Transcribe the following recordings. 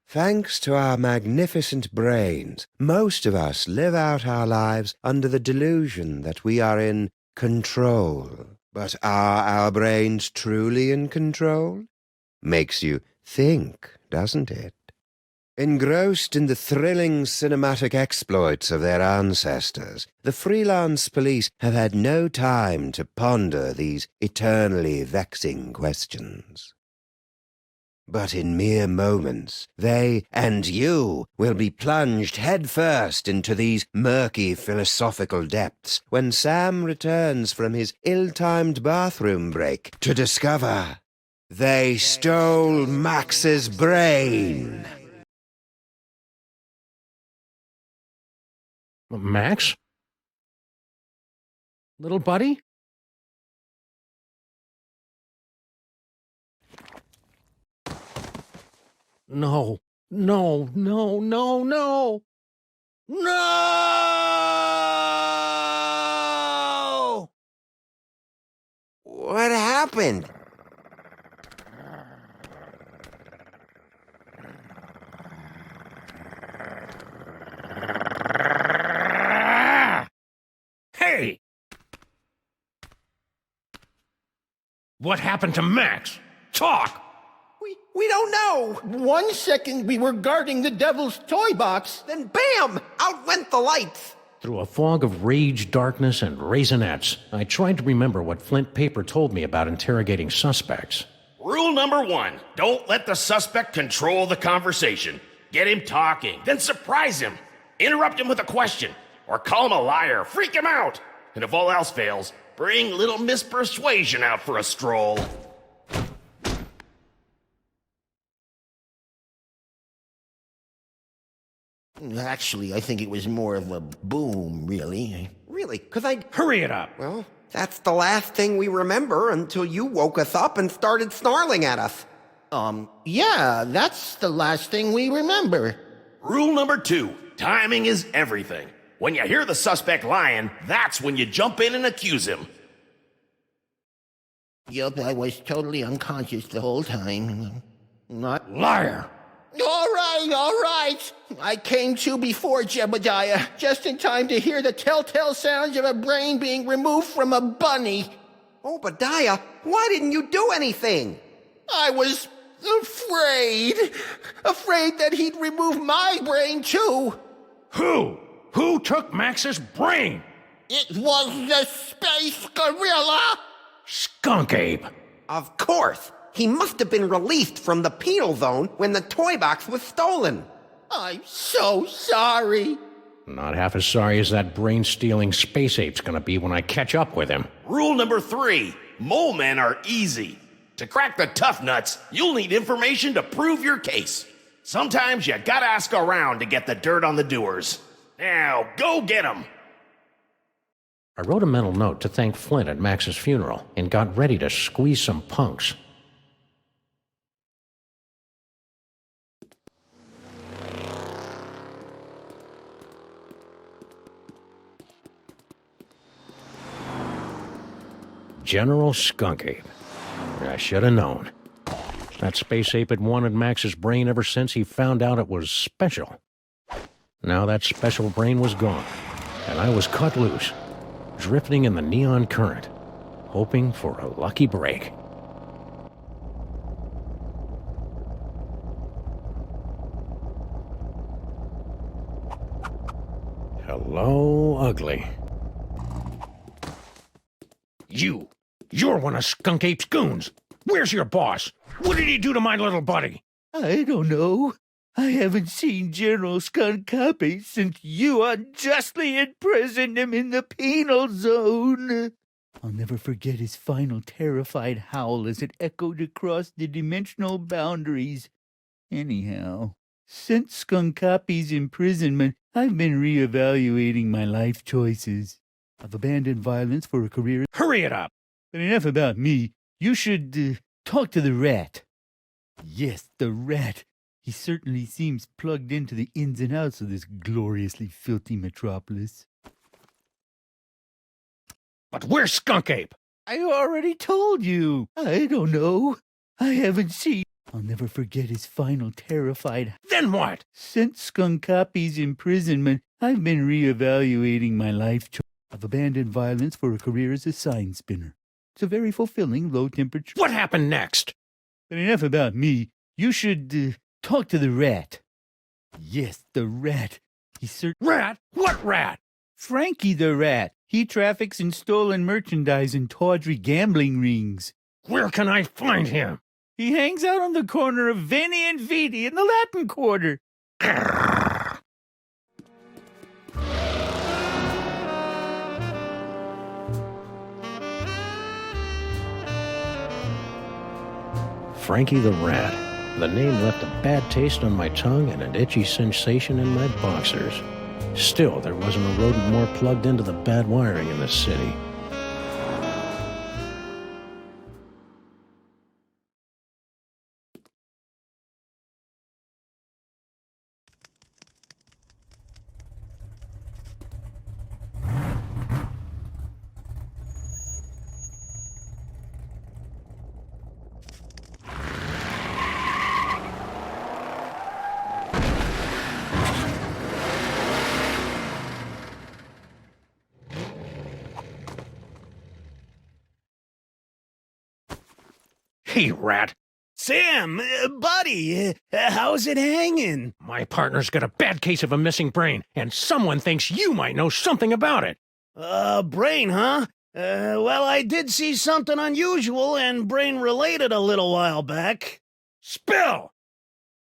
Thanks to our magnificent brains, most of us live out our lives under the delusion that we are in control. But are our brains truly in control? Makes you think, doesn't it? Engrossed in the thrilling cinematic exploits of their ancestors, the freelance police have had no time to ponder these eternally vexing questions. But in mere moments, they and you will be plunged headfirst into these murky philosophical depths when Sam returns from his ill-timed bathroom break to discover they stole Max's brain. Max? Little buddy? No, no, no, no, no! No! What happened? Hey! What happened to Max? Talk! We don't know! 1 second we were guarding the devil's toy box. Then bam! Out went the lights! Through a fog of rage, darkness, and raisinets, I tried to remember what Flint Paper told me about interrogating suspects. Rule number 1, don't let the suspect control the conversation. Get him talking, then surprise him. Interrupt him with a question, or call him a liar, freak him out. And if all else fails, bring little Miss Persuasion out for a stroll. Actually, I think it was more of a boom, really. Really? 'Cause I... Hurry it up! Well, that's the last thing we remember until you woke us up and started snarling at us. Yeah, that's the last thing we remember. Rule number 2, timing is everything. When you hear the suspect lying, that's when you jump in and accuse him. Yup, I was totally unconscious the whole time. Not... Liar! All right. I came to before Jebediah, just in time to hear the telltale sounds of a brain being removed from a bunny. Obadiah, why didn't you do anything? I was afraid that he'd remove my brain too. Who? Who took Max's brain? It was the space gorilla. Skun-ka'pe. Of course. He must have been released from the penal zone when the toy box was stolen. I'm so sorry. Not half as sorry as that brain-stealing space ape's gonna be when I catch up with him. Rule number 3, mole men are easy. To crack the tough nuts, you'll need information to prove your case. Sometimes you gotta ask around to get the dirt on the doers. Now, go get 'em! I wrote a mental note to thank Flint at Max's funeral and got ready to squeeze some punks. General Skun-ka'pe. I should have known. That space ape had wanted Max's brain ever since he found out it was special. Now that special brain was gone, and I was cut loose, drifting in the neon current, hoping for a lucky break. Hello, ugly. You're one of Skun-ka'pe's goons. Where's your boss? What did he do to my little buddy? I don't know. I haven't seen General Skun-ka'pe since you unjustly imprisoned him in the penal zone. I'll never forget his final terrified howl as it echoed across the dimensional boundaries. Anyhow, since Skun-ka'pe's imprisonment, I've been reevaluating my life choices. I've abandoned violence for a career. Hurry it up! But enough about me. You should talk to the rat. Yes, the rat. He certainly seems plugged into the ins and outs of this gloriously filthy metropolis. But where's Skun-ka'pe? I already told you. I don't know. I haven't seen... I'll never forget his final terrified. Then what? Since Skun-ka'pe's imprisonment, I've been reevaluating my life choice. I've abandoned violence for a career as a sign spinner. It's a very fulfilling, low-temperature... What happened next? But enough about me. You should talk to the rat. Yes, the rat. Rat? What rat? Frankie the rat. He traffics in stolen merchandise and tawdry gambling rings. Where can I find him? He hangs out on the corner of Veni and Vidi in the Latin Quarter. Frankie the Rat. The name left a bad taste on my tongue and an itchy sensation in my boxers. Still, there wasn't a rodent more plugged into the bad wiring in this city. Hey, Rat. Sam, buddy, how's it hanging? My partner's got a bad case of a missing brain, and someone thinks you might know something about it. Brain, huh? Well, I did see something unusual and brain-related a little while back. Spill!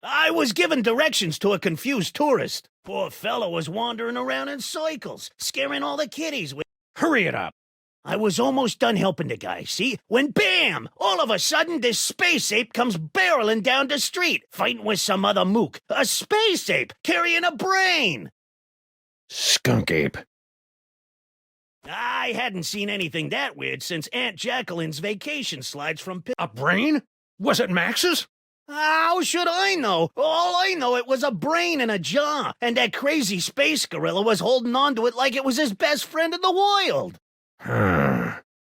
I was given directions to a confused tourist. Poor fellow was wandering around in circles, scaring all the kiddies with... Hurry it up. I was almost done helping the guy, see? When bam! All of a sudden, this space ape comes barreling down the street, fighting with some other mook. A space ape carrying a brain! Skun-ka'pe. I hadn't seen anything that weird since Aunt Jacqueline's vacation slides from... A brain? Was it Max's? How should I know? All I know, it was a brain in a jar, and that crazy space gorilla was holding on to it like it was his best friend in the world.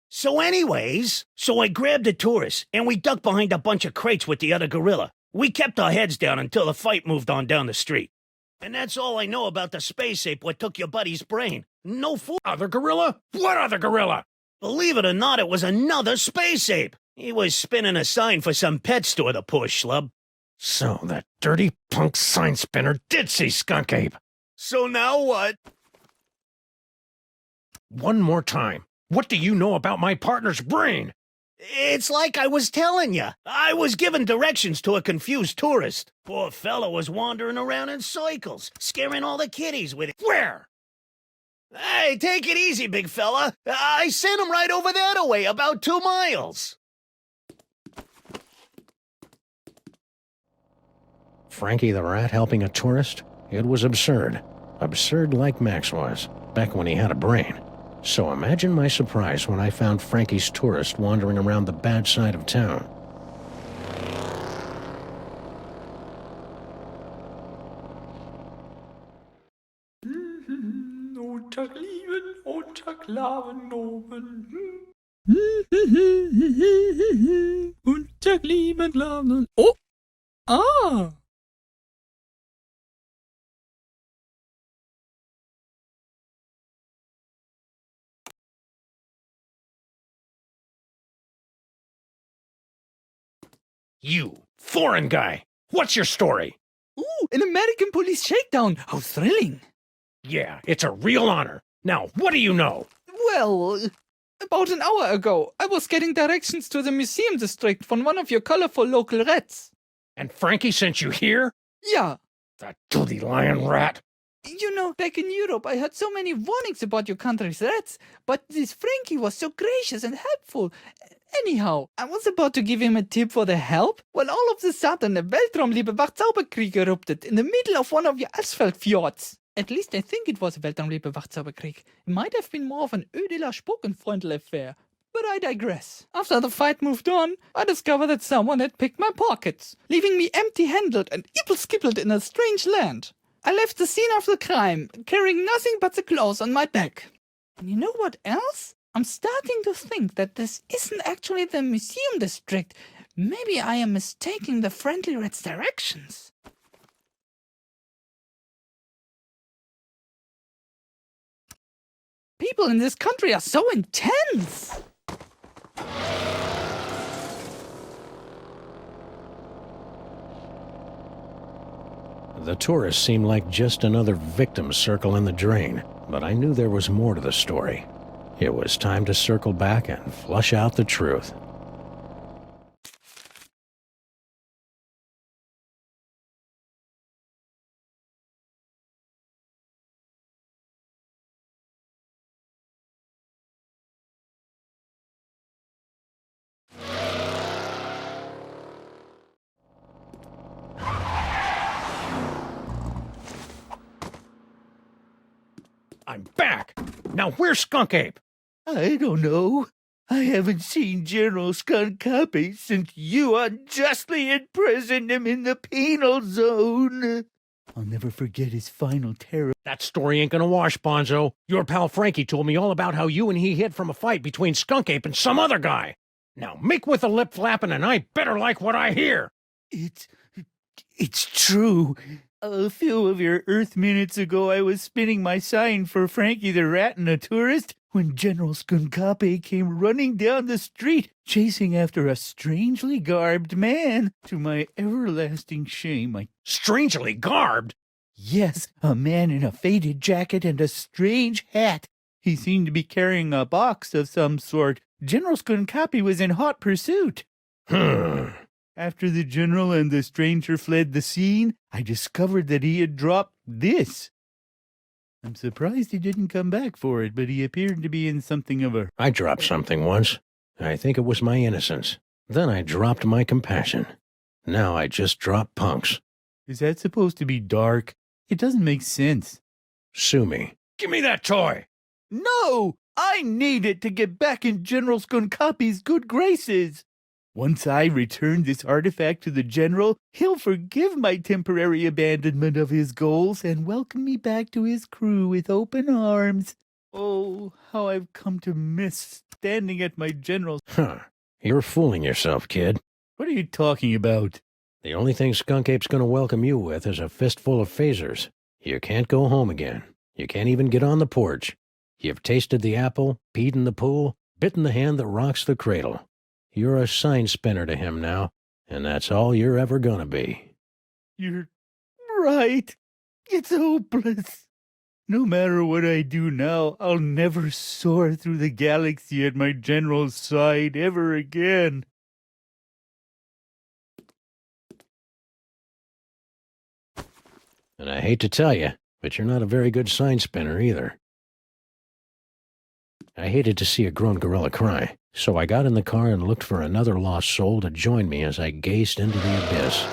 So I grabbed the tourist, and we ducked behind a bunch of crates with the other gorilla. We kept our heads down until the fight moved on down the street. And that's all I know about the space ape what took your buddy's brain. No fool. Other gorilla? What other gorilla? Believe it or not, it was another space ape. He was spinning a sign for some pet store, the poor schlub. So that dirty punk sign spinner did see Skun-ka'pe. So now what? One more time. What do you know about my partner's brain? It's like I was telling you. I was given directions to a confused tourist. Poor fellow was wandering around in circles, scaring all the kiddies with it. Where? Hey, take it easy, big fella. I sent him right over that way, about 2 miles. Frankie the Rat helping a tourist? It was absurd. Absurd like Max was, back when he had a brain. So imagine my surprise when I found Frankie's tourist wandering around the bad side of town. Oh! Ah! You, foreign guy, what's your story? Ooh, an American police shakedown! How thrilling! Yeah, it's a real honor. Now, what do you know? Well, about an hour ago, I was getting directions to the museum district from one of your colorful local rats. And Frankie sent you here? Yeah. That dirty lion rat. You know, back in Europe, I had so many warnings about your country's rats, but this Frankie was so gracious and helpful. Anyhow, I was about to give him a tip for the help, when all of a sudden a Weltraumliebe Wachzauberkrieg erupted in the middle of one of your asphalt fjords. At least I think it was a Weltraumliebe Wachzauberkrieg. It might have been more of an Ödeler Spokenfreundl affair. But I digress. After the fight moved on, I discovered that someone had picked my pockets, leaving me empty-handed and ibble-skibbled in a strange land. I left the scene of the crime, carrying nothing but the clothes on my back. And you know what else? I'm starting to think that this isn't actually the museum district. Maybe I am mistaking the friendly rat's directions. People in this country are so intense. The tourists seemed like just another victim circle in the drain, but I knew there was more to the story. It was time to circle back and flush out the truth. I'm back! Now where's Skun-ka'pe? I don't know. I haven't seen General Skun-ka'pe since you unjustly imprisoned him in the penal zone. I'll never forget his final terror. That story ain't gonna wash, Bonzo. Your pal Frankie told me all about how you and he hid from a fight between Skun-ka'pe and some other guy. Now make with the lip flapping and I better like what I hear. It's true. A few of your Earth minutes ago, I was spinning my sign for Frankie the Rat and a tourist when General Skun-ka'pe came running down the street, chasing after a strangely garbed man. To my everlasting shame, Strangely garbed? Yes, a man in a faded jacket and a strange hat. He seemed to be carrying a box of some sort. General Skun-ka'pe was in hot pursuit. After the general and the stranger fled the scene, I discovered that he had dropped this. I'm surprised he didn't come back for it, but he appeared to be in something of a... I dropped something once. I think it was my innocence. Then I dropped my compassion. Now I just drop punks. Is that supposed to be dark? It doesn't make sense. Sue me. Give me that toy! No! I need it to get back in General Skun-ka'pe's good graces. Once I return this artifact to the general, he'll forgive my temporary abandonment of his goals and welcome me back to his crew with open arms. Oh, how I've come to miss standing at my general's... You're fooling yourself, kid. What are you talking about? The only thing Skun-ka'pe's gonna welcome you with is a fistful of phasers. You can't go home again. You can't even get on the porch. You've tasted the apple, peed in the pool, bitten the hand that rocks the cradle. You're a sign spinner to him now, and that's all you're ever gonna be. You're right. It's hopeless. No matter what I do now, I'll never soar through the galaxy at my general's side ever again. And I hate to tell you, but you're not a very good sign spinner either. I hated to see a grown gorilla cry, so I got in the car and looked for another lost soul to join me as I gazed into the abyss.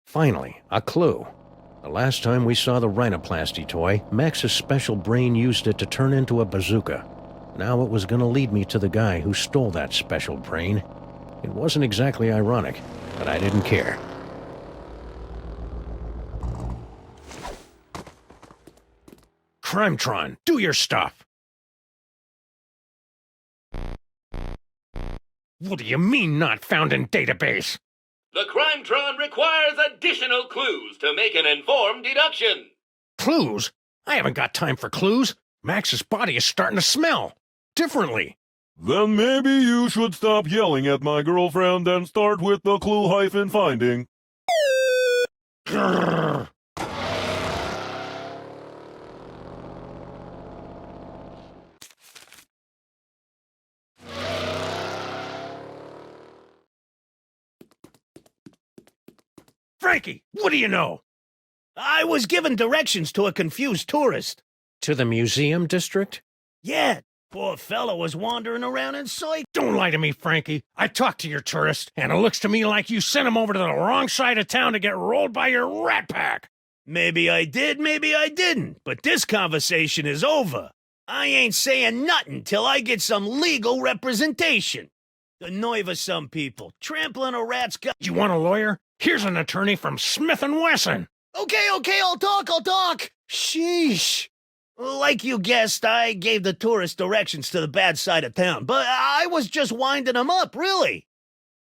Finally, a clue. The last time we saw the rhinoplasty toy, Max's special brain used it to turn into a bazooka. Now it was going to lead me to the guy who stole that special brain. It wasn't exactly ironic, but I didn't care. Crimetron, do your stuff! What do you mean not found in database? The Crimetron requires additional clues to make an informed deduction. Clues? I haven't got time for clues. Max's body is starting to smell. Differently. Then maybe you should stop yelling at my girlfriend and start with the clue-finding. Grrr. Frankie, what do you know? I was given directions to a confused tourist. To the museum district? Yeah, poor fellow was wandering around in sight. Don't lie to me, Frankie. I talked to your tourist, and it looks to me like you sent him over to the wrong side of town to get rolled by your rat pack. Maybe I did, maybe I didn't, but this conversation is over. I ain't saying nothing till I get some legal representation. The nerve of some people, trampling a rat's gut. You want a lawyer? Here's an attorney from Smith & Wesson. Okay, I'll talk. Sheesh. Like you guessed, I gave the tourist directions to the bad side of town, but I was just winding him up, really.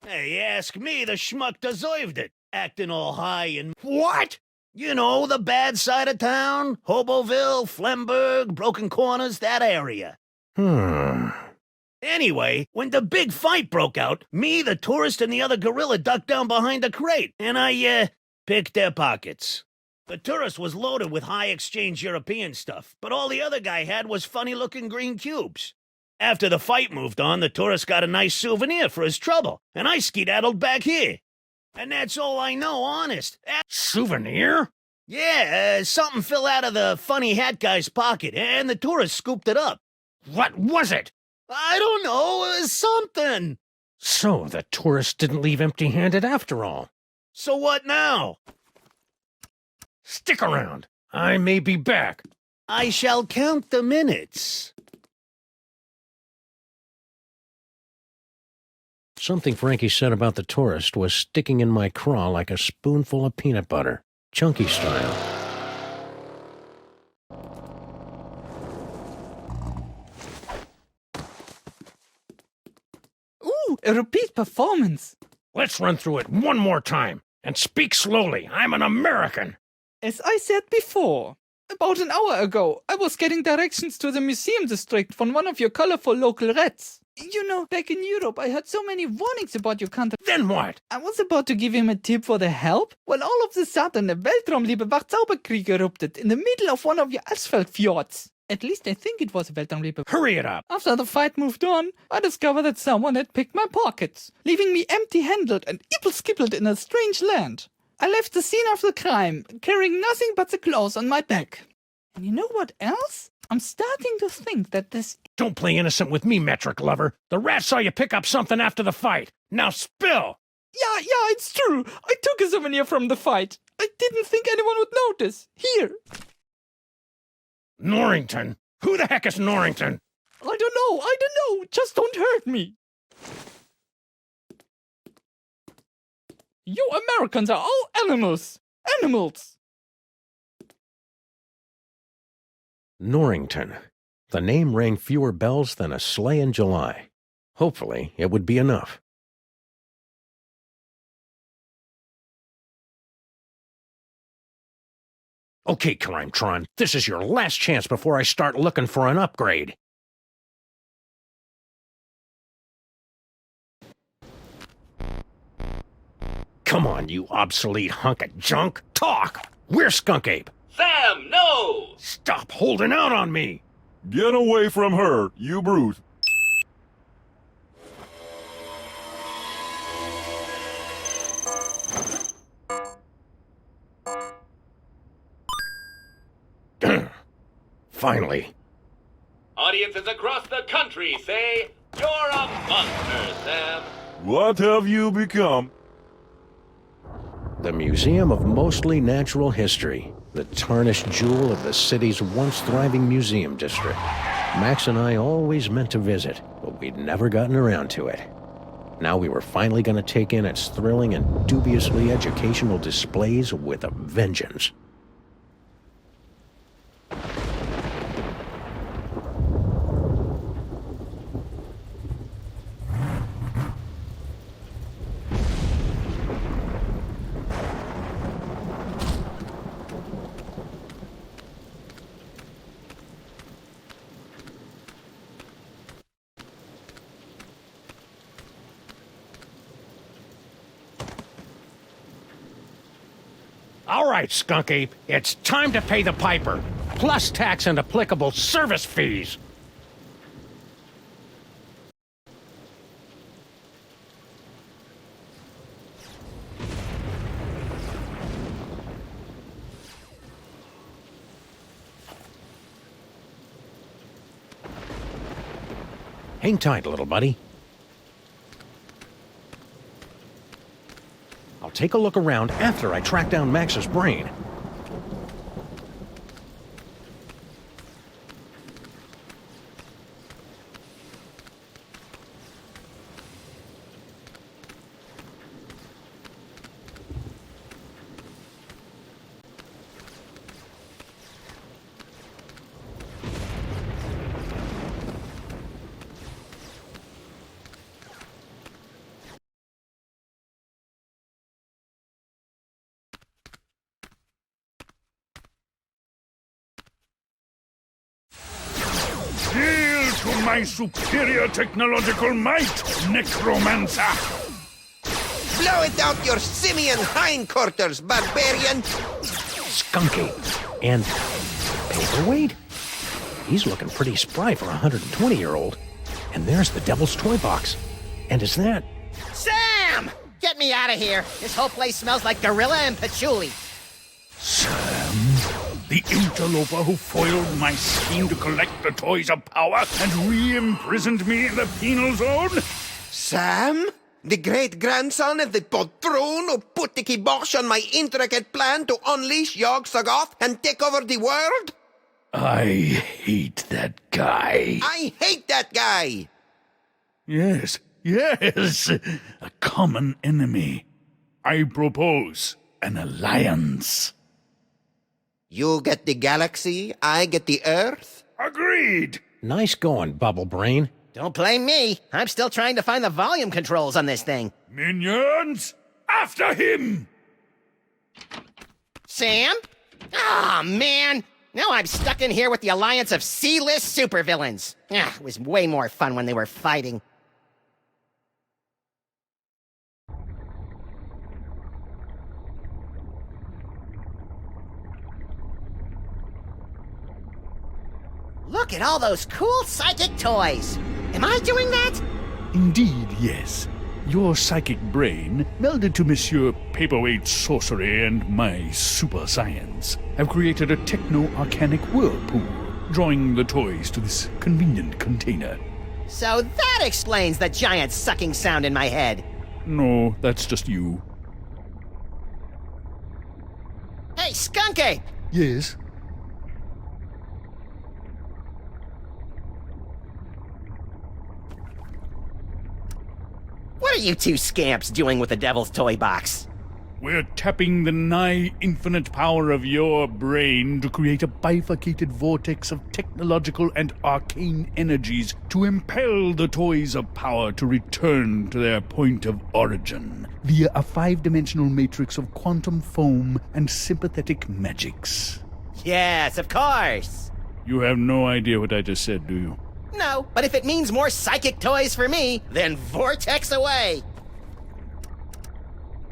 Hey, ask me, the schmuck deserved it, acting all high and... What? You know, the bad side of town, Hoboville, Flemberg, Broken Corners, that area. Anyway, when the big fight broke out, me, the tourist, and the other gorilla ducked down behind a crate, and I, picked their pockets. The tourist was loaded with high-exchange European stuff, but all the other guy had was funny-looking green cubes. After the fight moved on, the tourist got a nice souvenir for his trouble, and I skedaddled back here. And that's all I know, honest. Souvenir? Yeah, something fell out of the funny hat guy's pocket, and the tourist scooped it up. What was it? I don't know, something. So the tourist didn't leave empty-handed after all. So what now? Stick around. I may be back. I shall count the minutes. Something Frankie said about the tourist was sticking in my craw like a spoonful of peanut butter, chunky style. Ooh, a repeat performance. Let's run through it one more time. And speak slowly. I'm an American. As I said before, about an hour ago, I was getting directions to the museum district from one of your colorful local rats. You know, back in Europe, I heard so many warnings about your country. Then what? I was about to give him a tip for the help, when all of a sudden a Weltraumliebe Wachzauberkrieg erupted in the middle of one of your asphalt fjords. At least I think it was a Weltraumliebe. Hurry it up. After the fight moved on, I discovered that someone had picked my pockets, leaving me empty-handed and ibble-skibbled in a strange land. I left the scene of the crime, carrying nothing but the clothes on my back. And you know what else? I'm starting to think that this... Don't play innocent with me, metric lover. The rat saw you pick up something after the fight. Now spill! Yeah, it's true. I took a souvenir from the fight. I didn't think anyone would notice. Here. Norrington? Who the heck is Norrington? I don't know. Just don't hurt me. You Americans are all animals. Animals. Norrington. The name rang fewer bells than a sleigh in July. Hopefully, it would be enough. Okay, Crimetron, this is your last chance before I start looking for an upgrade. Come on, you obsolete hunk of junk. Talk! Where's Skun-ka'pe? Sam, no! Stop holding out on me! Get away from her, you brute. Finally. Audiences across the country say, you're a monster, Sam. What have you become? The Museum of Mostly Natural History, the tarnished jewel of the city's once thriving museum district. Max and I always meant to visit, but we'd never gotten around to it. Now we were finally going to take in its thrilling and dubiously educational displays with a vengeance. All right, Skun-ka'pe, it's time to pay the piper, plus tax and applicable service fees. Hang tight, little buddy. I'll take a look around after I track down Max's brain. my superior technological might, necromancer! Blow it out your simian hindquarters, barbarian! Skun-ka'pe. And paperweight? He's looking pretty spry for a 120-year-old. And there's the Devil's Toy Box. And is that... Sam! Get me out of here. This whole place smells like gorilla and patchouli. Sam, the interloper who foiled my scheme to collect the toys of power and re-imprisoned me in the penal zone? Sam? The great-grandson of the patron who put the kibosh on my intricate plan to unleash Yog-Sothoth and take over the world? I hate that guy. I hate that guy! Yes, a common enemy. I propose an alliance. You get the galaxy, I get the Earth? Agreed. Nice going, Bubble Brain. Don't blame me. I'm still trying to find the volume controls on this thing. Minions, after him! Sam? Ah, man. Now I'm stuck in here with the alliance of C-list supervillains. Ah, it was way more fun when they were fighting. Look at all those cool psychic toys. Am I doing that? Indeed, yes. Your psychic brain, melded to Monsieur Paperweight's sorcery and my super science, have created a techno-arcanic whirlpool, drawing the toys to this convenient container. So that explains the giant sucking sound in my head. No, that's just you. Hey, Skun-ka'pe! Yes? What are you two scamps doing with the Devil's Toy Box? We're tapping the nigh-infinite power of your brain to create a bifurcated vortex of technological and arcane energies to impel the toys of power to return to their point of origin via a 5-dimensional matrix of quantum foam and sympathetic magics. Yes, of course. You have no idea what I just said, do you? No, but if it means more psychic toys for me, then vortex away!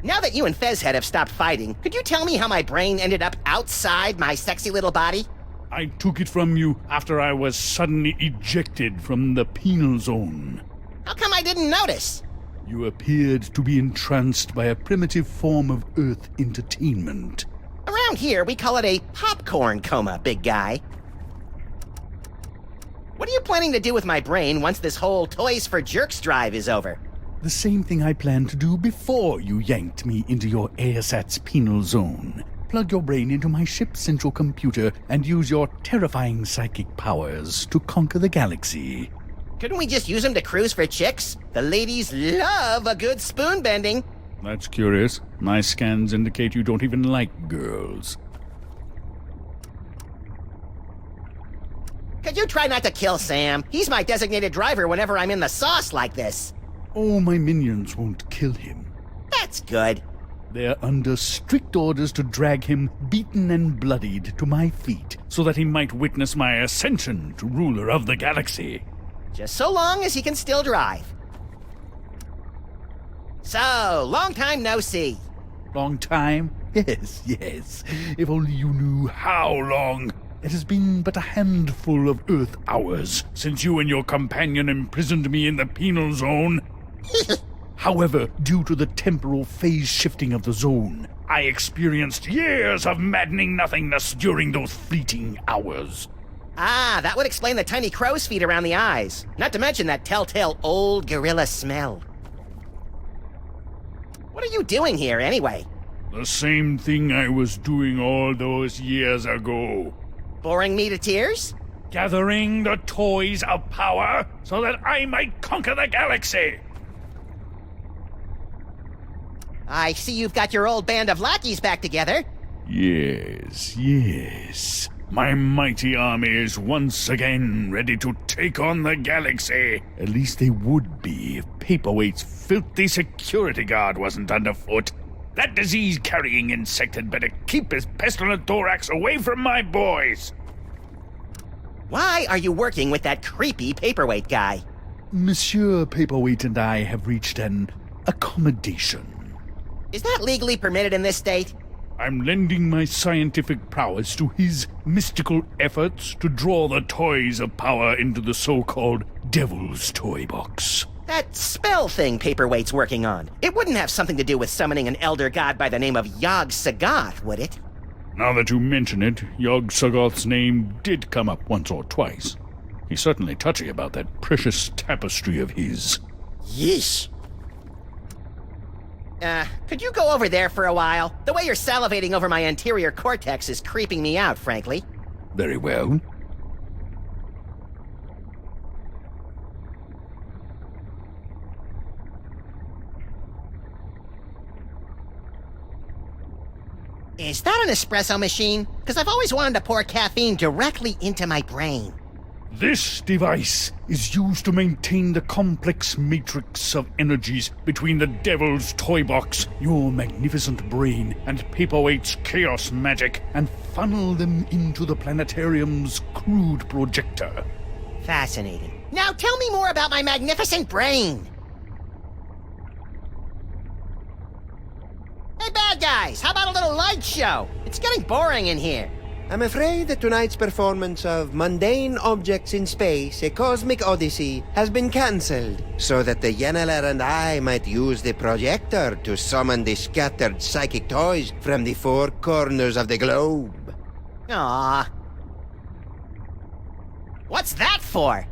Now that you and Fezhead have stopped fighting, could you tell me how my brain ended up outside my sexy little body? I took it from you after I was suddenly ejected from the penal zone. How come I didn't notice? You appeared to be entranced by a primitive form of Earth entertainment. Around here, we call it a popcorn coma, big guy. What are you planning to do with my brain once this whole Toys for Jerks drive is over? The same thing I planned to do before you yanked me into your ASAT's penal zone. Plug your brain into my ship's central computer and use your terrifying psychic powers to conquer the galaxy. Couldn't we just use them to cruise for chicks? The ladies love a good spoon bending. That's curious. My scans indicate you don't even like girls. Could you try not to kill Sam? He's my designated driver whenever I'm in the sauce like this. Oh, my minions won't kill him. That's good. They're under strict orders to drag him, beaten and bloodied, to my feet, so that he might witness my ascension to ruler of the galaxy. Just so long as he can still drive. So, long time no see. Long time? Yes. If only you knew how long. It has been but a handful of Earth hours since you and your companion imprisoned me in the penal zone. However, due to the temporal phase shifting of the zone, I experienced years of maddening nothingness during those fleeting hours. Ah, that would explain the tiny crow's feet around the eyes. Not to mention that telltale old gorilla smell. What are you doing here, anyway? The same thing I was doing all those years ago. Boring me to tears? Gathering the toys of power so that I might conquer the galaxy. I see you've got your old band of lackeys back together. Yes. My mighty army is once again ready to take on the galaxy. At least they would be if Paperweight's filthy security guard wasn't underfoot. That disease-carrying insect had better keep his pestilent thorax away from my boys. Why are you working with that creepy paperweight guy? Monsieur Paperweight and I have reached an accommodation. Is that legally permitted in this state? I'm lending my scientific prowess to his mystical efforts to draw the toys of power into the so-called Devil's Toy Box. That spell thing Paperweight's working on. It wouldn't have something to do with summoning an elder god by the name of Yog-Sothoth, would it? Now that you mention it, Yog-Sothoth's name did come up once or twice. He's certainly touchy about that precious tapestry of his. Yeesh. Could you go over there for a while? The way you're salivating over my anterior cortex is creeping me out, frankly. Very well. Is that an espresso machine? Because I've always wanted to pour caffeine directly into my brain. This device is used to maintain the complex matrix of energies between the Devil's Toy Box, your magnificent brain, and Paperweight's chaos magic, and funnel them into the planetarium's crude projector. Fascinating. Now tell me more about my magnificent brain. Hey, bad guys, how about a little light show? It's getting boring in here. I'm afraid that tonight's performance of Mundane Objects in Space, A Cosmic Odyssey, has been cancelled, so that the Yeneler and I might use the projector to summon the scattered psychic toys from the four corners of the globe. Aww. What's that for?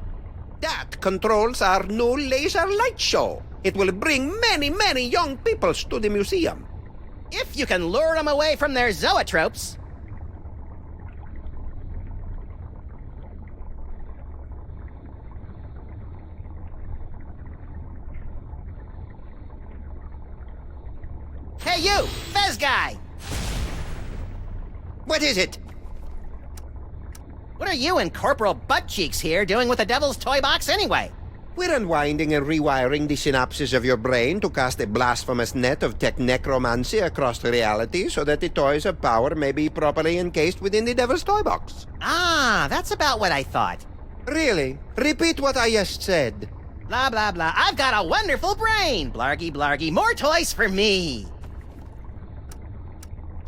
That controls our new laser light show. It will bring many, many young peoples to the museum. If you can lure them away from their zoetropes. Hey you, Fez guy! What is it? What are you and Corporal Buttcheeks here doing with the Devil's Toy Box anyway? We're unwinding and rewiring the synapses of your brain to cast a blasphemous net of tech necromancy across reality so that the toys of power may be properly encased within the Devil's Toy Box. Ah, that's about what I thought. Really? Repeat what I just said. Blah, blah, blah. I've got a wonderful brain! Blargy, blargy. More toys for me!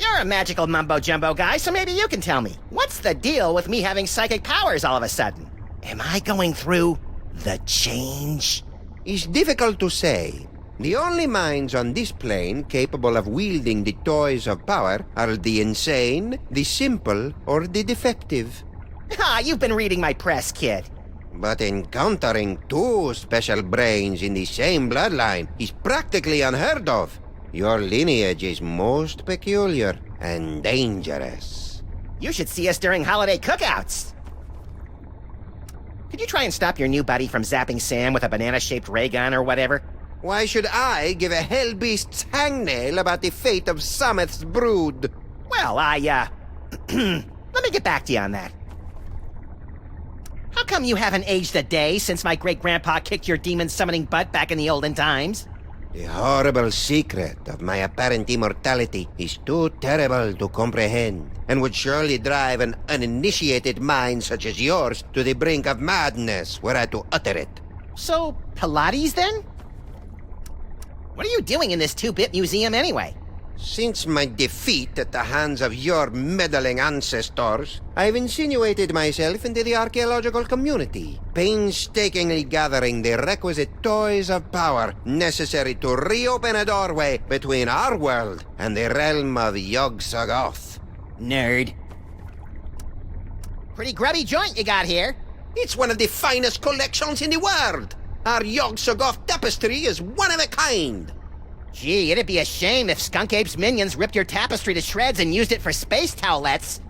You're a magical mumbo-jumbo guy, so maybe you can tell me. What's the deal with me having psychic powers all of a sudden? Am I going through the change? It's difficult to say. The only minds on this plane capable of wielding the toys of power are the insane, the simple, or the defective. Ah, you've been reading my press, kid. But encountering two special brains in the same bloodline is practically unheard of. Your lineage is most peculiar and dangerous. You should see us during holiday cookouts. Could you try and stop your new buddy from zapping Sam with a banana-shaped ray gun or whatever? Why should I give a hellbeast's hangnail about the fate of Sameth's brood? Well, let me get back to you on that. How come you haven't aged a day since my great-grandpa kicked your demon-summoning butt back in the olden times? The horrible secret of my apparent immortality is too terrible to comprehend, and would surely drive an uninitiated mind such as yours to the brink of madness were I to utter it. So, Pilates then? What are you doing in this 2-bit museum anyway? Since my defeat at the hands of your meddling ancestors, I've insinuated myself into the archaeological community, painstakingly gathering the requisite toys of power necessary to reopen a doorway between our world and the realm of Yog-Sothoth. Nerd. Pretty grubby joint you got here. It's one of the finest collections in the world. Our Yog-Sothoth tapestry is one of a kind. Gee, it'd be a shame if Skun-ka'pe's minions ripped your tapestry to shreds and used it for space towelettes.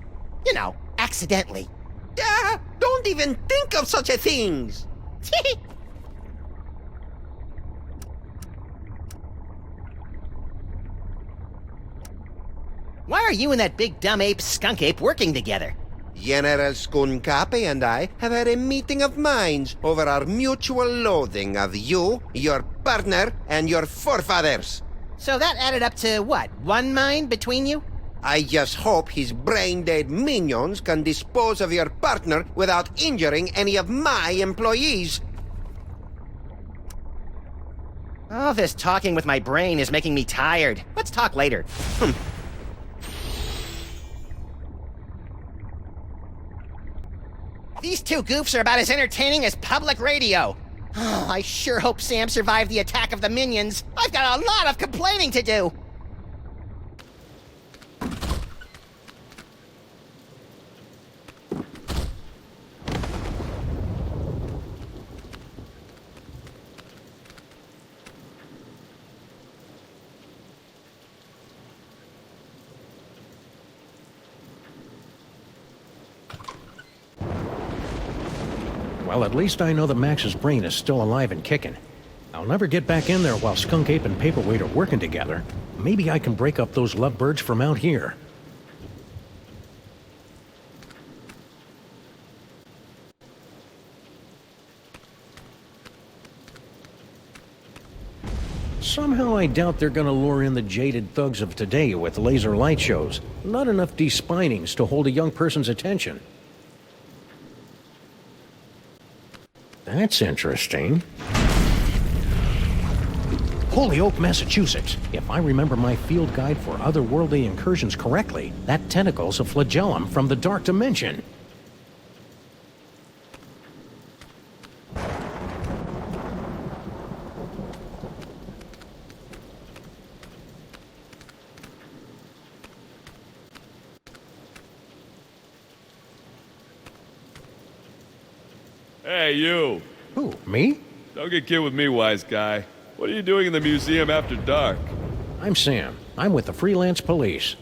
You know, accidentally. Yeah, don't even think of such a thing. Why are you and that big dumb ape Skun-ka'pe working together? General Skun-ka'pe and I have had a meeting of minds over our mutual loathing of you, your partner, and your forefathers. So that added up to what, one mind between you? I just hope his brain-dead minions can dispose of your partner without injuring any of my employees. All this talking with my brain is making me tired. Let's talk later. These two goofs are about as entertaining as public radio. Oh, I sure hope Sam survived the attack of the minions. I've got a lot of complaining to do. Well, at least I know that Max's brain is still alive and kicking. I'll never get back in there while Skun-ka'pe and Paperweight are working together. Maybe I can break up those lovebirds from out here. Somehow I doubt they're gonna lure in the jaded thugs of today with laser light shows. Not enough despinings to hold a young person's attention. That's interesting. Holyoke, Massachusetts. If I remember my field guide for otherworldly incursions correctly, that tentacle's a flagellum from the dark dimension. Hey, you. Who, me? Don't get killed with me, wise guy. What are you doing in the museum after dark? I'm Sam. I'm with the freelance police.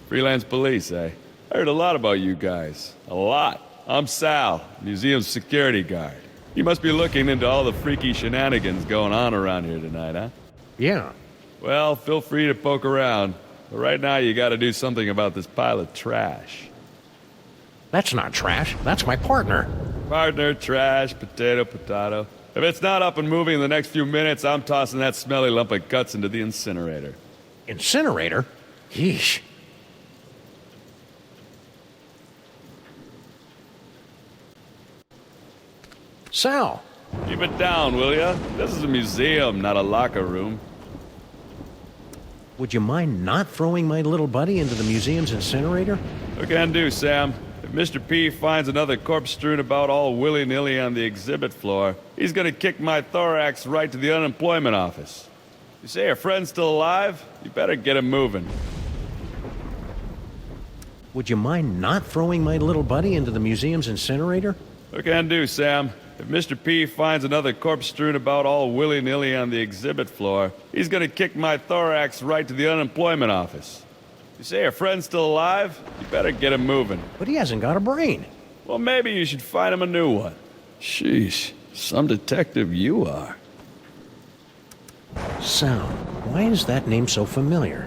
Freelance police, eh? I heard a lot about you guys. A lot. I'm Sal, museum's security guard. You must be looking into all the freaky shenanigans going on around here tonight, huh? Yeah. Well, feel free to poke around. But right now you gotta do something about this pile of trash. That's not trash. That's my partner. Partner, trash, potato, potato. If it's not up and moving in the next few minutes, I'm tossing that smelly lump of guts into the incinerator. Incinerator? Yeesh. Sal! Keep it down, will ya? This is a museum, not a locker room. Would you mind not throwing my little buddy into the museum's incinerator? What can I do, Sam? If Mr. P finds another corpse strewn about all willy-nilly on the exhibit floor, he's gonna kick my thorax right to the unemployment office. You say your friend's still alive? You better get him moving. Would you mind not throwing my little buddy into the museum's incinerator? What can I do, Sam? If Mr. P finds another corpse strewn about all willy-nilly on the exhibit floor, he's gonna kick my thorax right to the unemployment office. You say your friend's still alive? You better get him moving. But he hasn't got a brain. Well, maybe you should find him a new one. Sheesh, some detective you are. Sal, why is that name so familiar?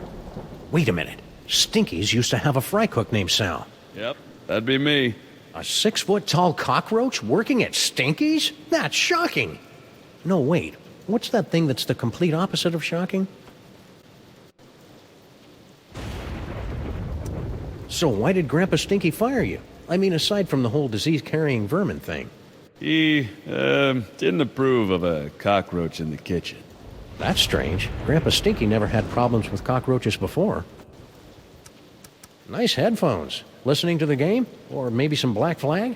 Wait a minute. Stinky's used to have a fry cook named Sal. Yep, that'd be me. A 6-foot-tall cockroach working at Stinky's? That's shocking. No, wait. What's that thing that's the complete opposite of shocking? So why did Grandpa Stinky fire you? I mean, aside from the whole disease-carrying vermin thing. He, didn't approve of a cockroach in the kitchen. That's strange. Grandpa Stinky never had problems with cockroaches before. Nice headphones. Listening to the game? Or maybe some Black Flag?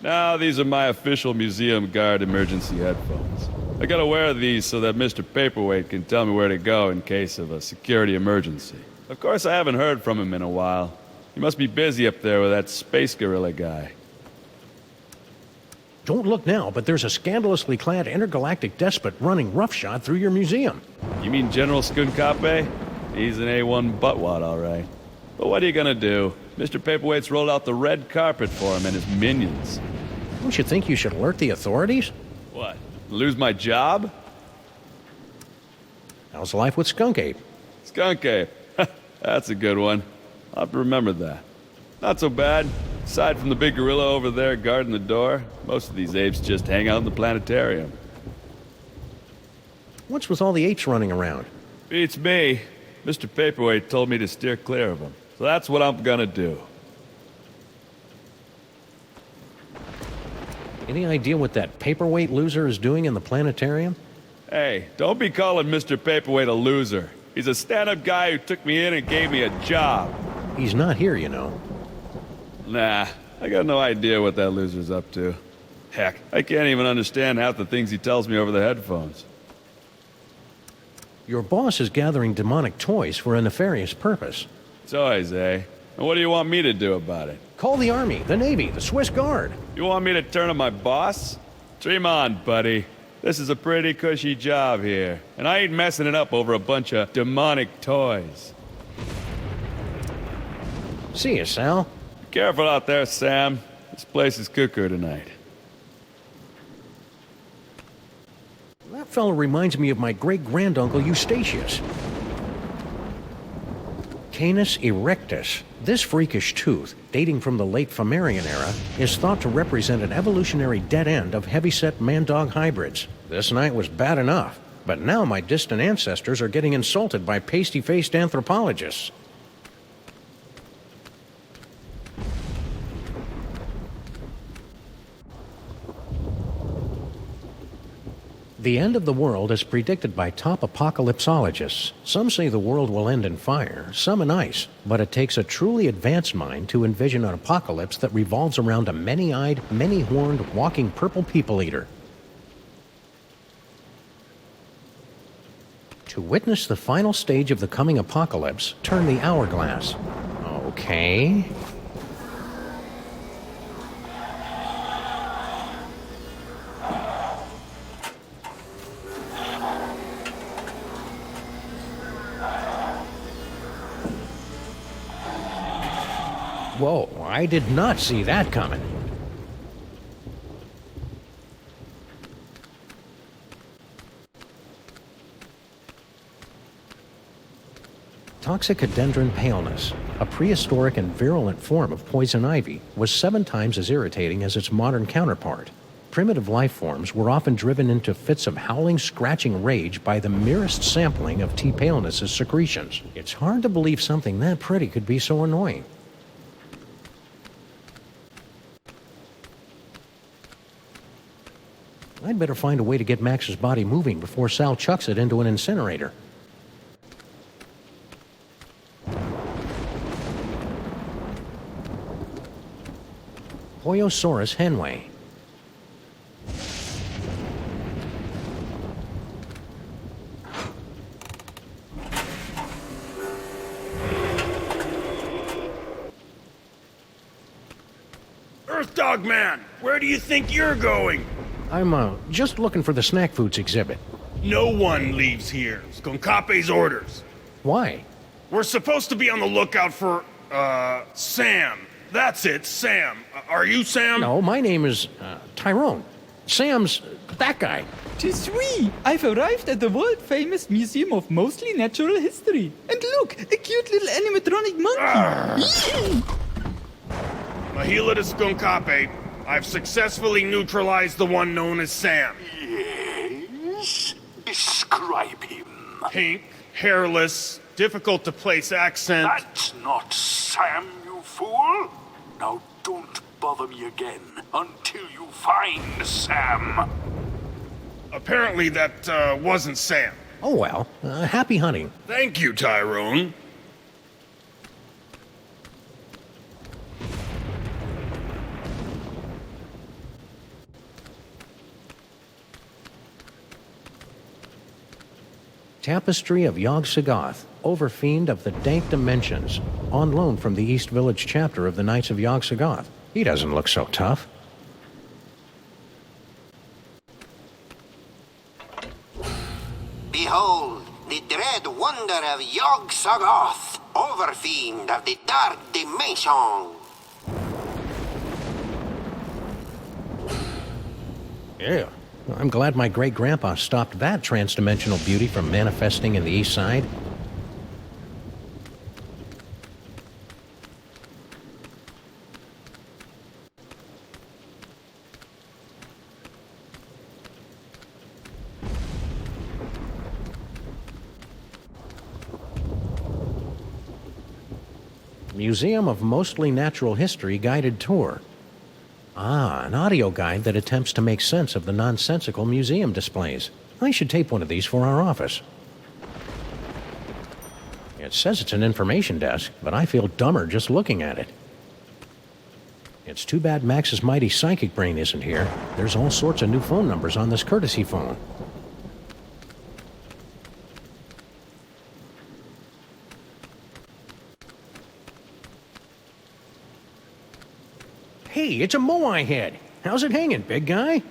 No, these are my official museum guard emergency headphones. I gotta wear these so that Mr. Paperweight can tell me where to go in case of a security emergency. Of course, I haven't heard from him in a while. He must be busy up there with that space gorilla guy. Don't look now, but there's a scandalously clad intergalactic despot running roughshod through your museum. You mean General Skun-ka'pe? He's an A1 buttwad, all right. But what are you gonna do? Mr. Paperweight's rolled out the red carpet for him and his minions. Don't you think you should alert the authorities? What? Lose my job? How's life with Skun-ka'pe? Skun-ka'pe. That's a good one. I'll have to remember that. Not so bad. Aside from the big gorilla over there guarding the door, most of these apes just hang out in the planetarium. What's with all the apes running around? Beats me. Mr. Paperweight told me to steer clear of them. So that's what I'm gonna do. Any idea what that paperweight loser is doing in the planetarium? Hey, don't be calling Mr. Paperweight a loser. He's a stand-up guy who took me in and gave me a job. He's not here, you know. Nah, I got no idea what that loser's up to. Heck, I can't even understand half the things he tells me over the headphones. Your boss is gathering demonic toys for a nefarious purpose. Toys, eh? And what do you want me to do about it? Call the Army, the Navy, the Swiss Guard. You want me to turn on my boss? Dream on, buddy. This is a pretty cushy job here, and I ain't messing it up over a bunch of demonic toys. See you, Sal. Be careful out there, Sam. This place is cuckoo tonight. That fellow reminds me of my great-granduncle Eustachius. Canis erectus. This freakish tooth, dating from the late Phamerian era, is thought to represent an evolutionary dead end of heavyset man-dog hybrids. This night was bad enough, but now my distant ancestors are getting insulted by pasty-faced anthropologists. The end of the world is predicted by top apocalypsologists. Some say the world will end in fire, some in ice, but it takes a truly advanced mind to envision an apocalypse that revolves around a many-eyed, many-horned, walking purple people-eater. To witness the final stage of the coming apocalypse, turn the hourglass. Okay. Whoa, I did not see that coming. Toxicodendron paleness, a prehistoric and virulent form of poison ivy, was 7 times as irritating as its modern counterpart. Primitive life forms were often driven into fits of howling, scratching rage by the merest sampling of T. paleness's secretions. It's hard to believe something that pretty could be so annoying. I'd better find a way to get Max's body moving before Sal chucks it into an incinerator. Hoyosaurus henway. Earth Dog Man, where do you think you're going? I'm, just looking for the snack foods exhibit. No one leaves here. Skun-ka'pe's orders. Why? We're supposed to be on the lookout for, Sam. That's it, Sam. Are you Sam? No, my name is, Tyrone. Sam's that guy. Tis we! I've arrived at the world-famous Museum of Mostly Natural History. And look, a cute little animatronic monkey. Mahila to Skun-ka'pe. I've successfully neutralized the one known as Sam. Yes? Describe him. Pink, hairless, difficult to place accent. That's not Sam, you fool. Now don't bother me again until you find Sam. Apparently that, wasn't Sam. Oh well, happy hunting. Thank you, Tyrone. Tapestry of Yog-Sothoth, Overfiend of the Dank Dimensions, on loan from the East Village chapter of the Knights of Yog-Sothoth. He doesn't look so tough. Behold, the dread wonder of Yog-Sothoth, Overfiend of the Dark Dimension. Yeah. I'm glad my great-grandpa stopped that trans-dimensional beauty from manifesting in the East Side. Museum of Mostly Natural History guided tour. Ah, an audio guide that attempts to make sense of the nonsensical museum displays. I should tape one of these for our office. It says it's an information desk, but I feel dumber just looking at it. It's too bad Max's mighty psychic brain isn't here. There's all sorts of new phone numbers on this courtesy phone. Hey, it's a Moai head. How's it hanging, big guy?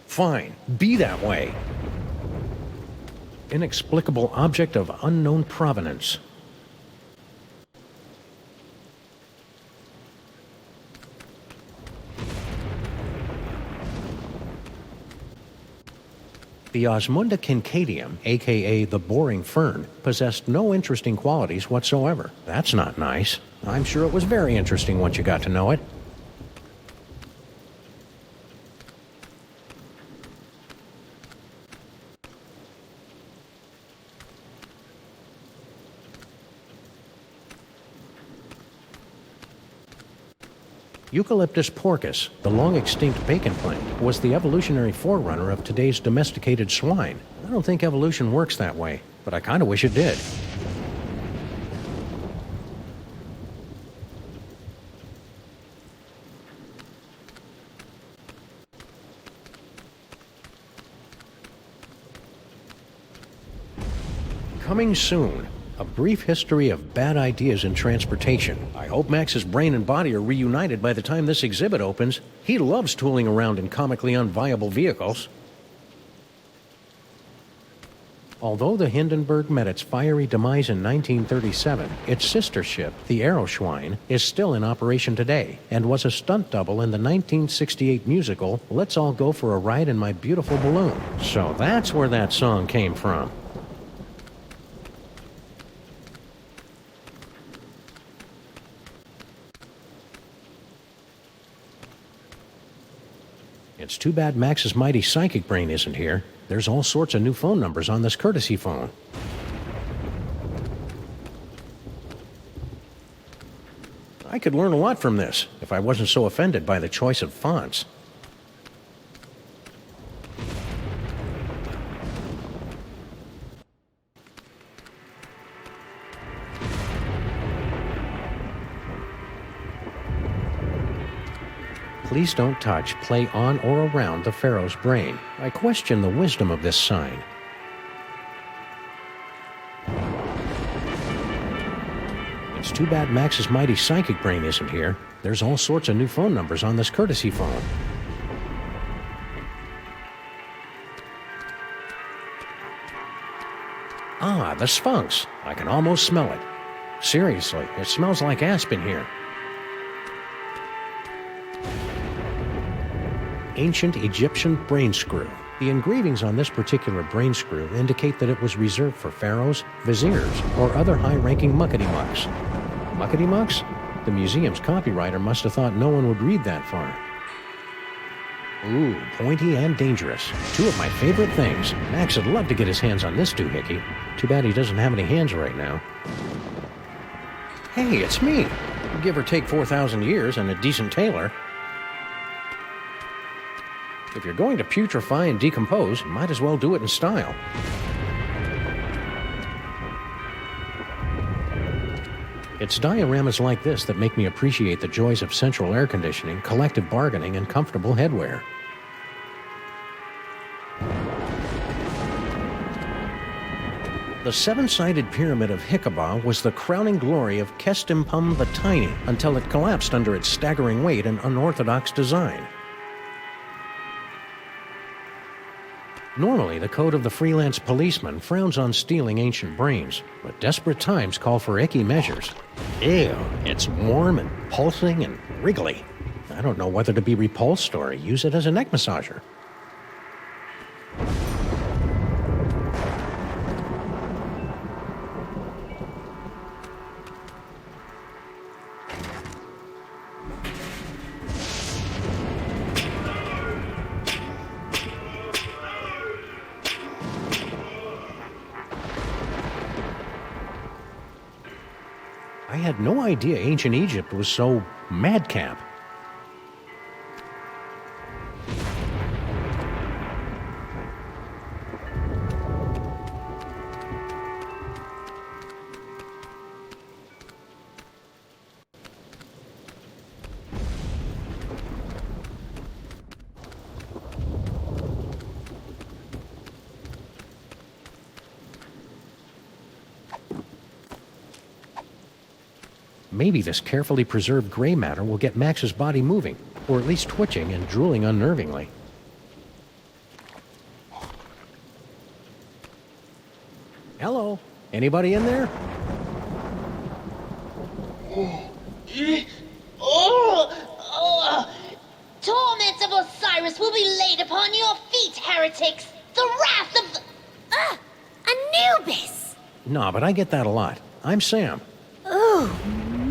Fine, be that way. Inexplicable object of unknown provenance. The Osmunda Kincadium, aka the boring fern, possessed no interesting qualities whatsoever. That's not nice. I'm sure it was very interesting once you got to know it. Eucalyptus porcus, the long-extinct bacon plant, was the evolutionary forerunner of today's domesticated swine. I don't think evolution works that way, but I kind of wish it did. Coming soon. A brief history of bad ideas in transportation. I hope Max's brain and body are reunited by the time this exhibit opens. He loves tooling around in comically unviable vehicles. Although the Hindenburg met its fiery demise in 1937, its sister ship, the Aeroschwein, is still in operation today and was a stunt double in the 1968 musical Let's All Go for a Ride in My Beautiful Balloon. So that's where that song came from. It's too bad Max's mighty psychic brain isn't here. There's all sorts of new phone numbers on this courtesy phone. I could learn a lot from this if I wasn't so offended by the choice of fonts. Please don't touch, play on or around the Pharaoh's brain. I question the wisdom of this sign. It's too bad Max's mighty psychic brain isn't here. There's all sorts of new phone numbers on this courtesy phone. Ah, the Sphinx. I can almost smell it. Seriously, it smells like aspen here. Ancient Egyptian brain screw. The engravings on this particular brain screw indicate that it was reserved for pharaohs, viziers, or other high-ranking muckety-mucks. Muckety-mucks? The museum's copywriter must have thought no one would read that far. Ooh, pointy and dangerous. Two of my favorite things. Max would love to get his hands on this doohickey. Too bad he doesn't have any hands right now. Hey, it's me. Give or take 4,000 years and a decent tailor. If you're going to putrefy and decompose, you might as well do it in style. It's dioramas like this that make me appreciate the joys of central air conditioning, collective bargaining, and comfortable headwear. The seven-sided pyramid of Hikaba was the crowning glory of Kestimpum the Tiny until it collapsed under its staggering weight and unorthodox design. Normally, the code of the freelance policeman frowns on stealing ancient brains, but desperate times call for icky measures. Ew, it's warm and pulsing and wriggly. I don't know whether to be repulsed or use it as a neck massager. I had no idea ancient Egypt was so madcap. Maybe this carefully preserved gray matter will get Max's body moving, or at least twitching and drooling unnervingly. Hello? Anybody in there? Torment of Osiris will be laid upon your feet, heretics! The wrath of Anubis! Nah, but I get that a lot. I'm Sam. Oh,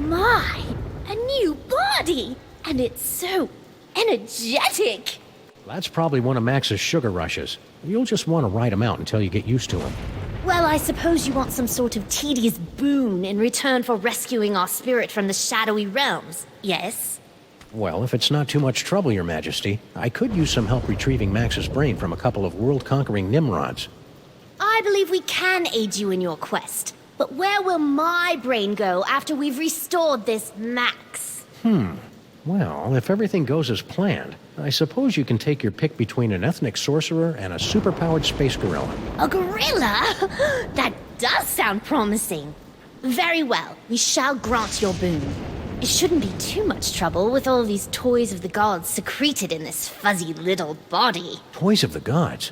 my! A new body! And it's so energetic! That's probably one of Max's sugar rushes. You'll just want to ride him out until you get used to him. Well, I suppose you want some sort of tedious boon in return for rescuing our spirit from the shadowy realms, yes? Well, if it's not too much trouble, Your Majesty, I could use some help retrieving Max's brain from a couple of world-conquering Nimrods. I believe we can aid you in your quest. But where will my brain go after we've restored this Max? Well, if everything goes as planned, I suppose you can take your pick between an ethnic sorcerer and a superpowered space gorilla. A gorilla? That does sound promising. Very well, we shall grant your boon. It shouldn't be too much trouble with all these toys of the gods secreted in this fuzzy little body. Toys of the gods?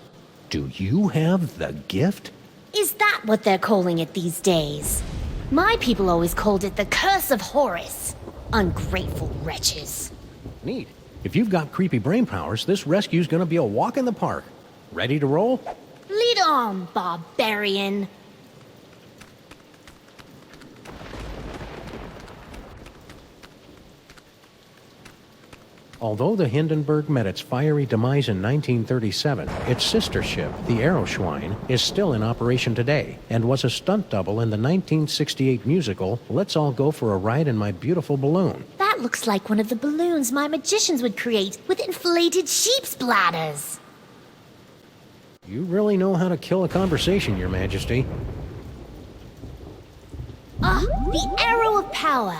Do you have the gift? Is that what they're calling it these days? My people always called it the Curse of Horus. Ungrateful wretches. Neat. If you've got creepy brain powers, this rescue's gonna be a walk in the park. Ready to roll? Lead on, barbarian. Although the Hindenburg met its fiery demise in 1937, its sister ship, the Aeroschwein, is still in operation today and was a stunt double in the 1968 musical Let's All Go for a Ride in My Beautiful Balloon. That looks like one of the balloons my magicians would create with inflated sheep's bladders. You really know how to kill a conversation, Your Majesty. The Arrow of Power.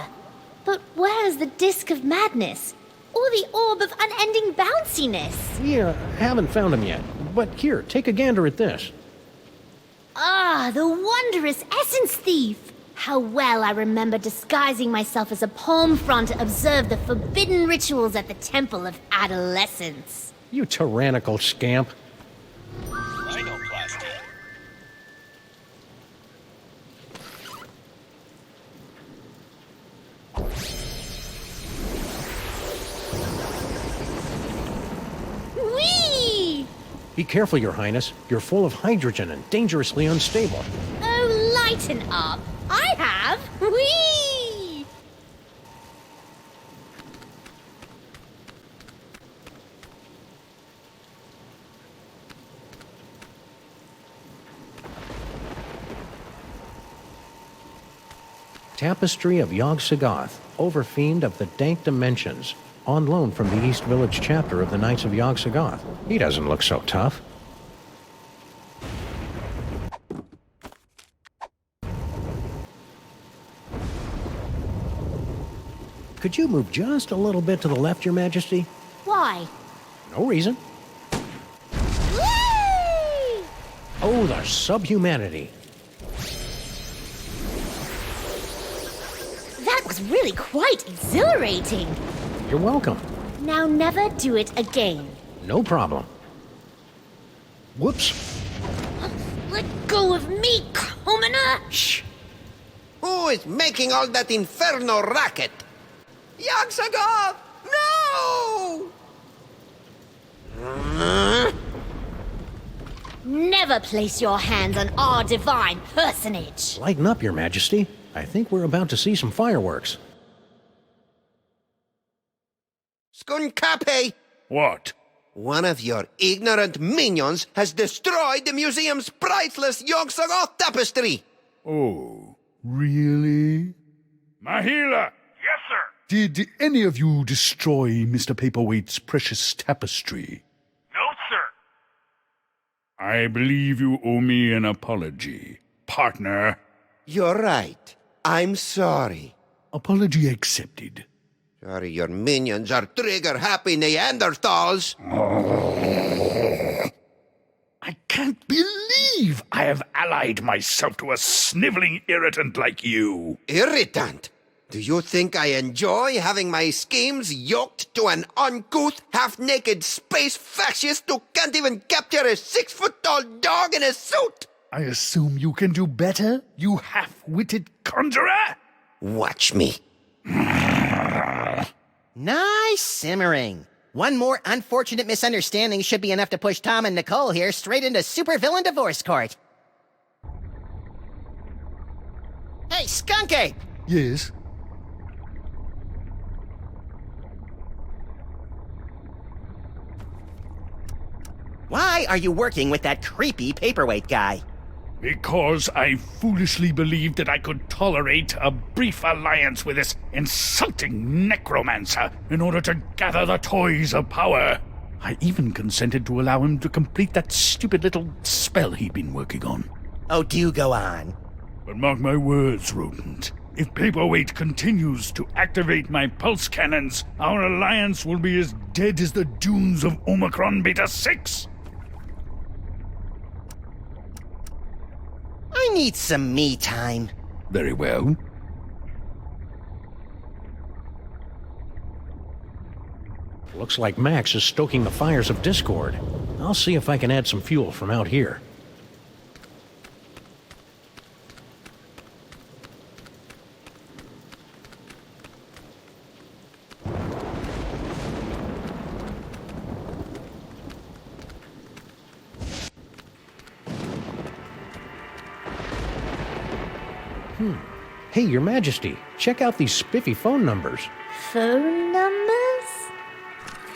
But where is the Disc of Madness? Or the Orb of Unending Bounciness? We haven't found him yet, but here, take a gander at this. The wondrous Essence Thief! How well I remember disguising myself as a palm frond to observe the forbidden rituals at the Temple of Adolescence. You tyrannical scamp. Whee! Be careful, Your Highness. You're full of hydrogen and dangerously unstable. Oh, lighten up. I have. Whee! Tapestry of Yog-Sothoth, Overfiend of the Dank Dimensions, on loan from the East Village chapter of the Knights of Yog-Sothoth. He doesn't look so tough. Could you move just a little bit to the left, Your Majesty? Why? No reason. Whee! Oh, the subhumanity. That was really quite exhilarating. You're welcome. Now never do it again. No problem. Whoops. Let go of me, commoner! Shh. Who is making all that inferno racket? Yog-Sothoth! No! Never place your hands on our divine personage. Lighten up, Your Majesty. I think we're about to see some fireworks. Skun-ka'pe! What? One of your ignorant minions has destroyed the museum's priceless Yog-Sothoth tapestry! Oh, really? Mahila! Yes, sir. Did any of you destroy Mr. Paperweight's precious tapestry? No, sir. I believe you owe me an apology, partner. You're right. I'm sorry. Apology accepted. Sorry, your minions are trigger-happy Neanderthals. I can't believe I have allied myself to a sniveling irritant like you. Irritant? Do you think I enjoy having my schemes yoked to an uncouth, half-naked space fascist who can't even capture a 6-foot-tall dog in a suit? I assume you can do better, you half-witted conjurer? Watch me. Nice simmering. One more unfortunate misunderstanding should be enough to push Tom and Nicole here straight into supervillain divorce court. Hey, Skun-ka'pe! Yes? Why are you working with that creepy paperweight guy? Because I foolishly believed that I could tolerate a brief alliance with this insulting necromancer in order to gather the toys of power. I even consented to allow him to complete that stupid little spell he'd been working on. Oh, do go on. But mark my words, Rodent. If Paperweight continues to activate my pulse cannons, our alliance will be as dead as the dunes of Omicron Beta 6. I need some me time. Very well. Looks like Max is stoking the fires of discord. I'll see if I can add some fuel from out here. Hey, Your Majesty, check out these spiffy phone numbers. Phone numbers?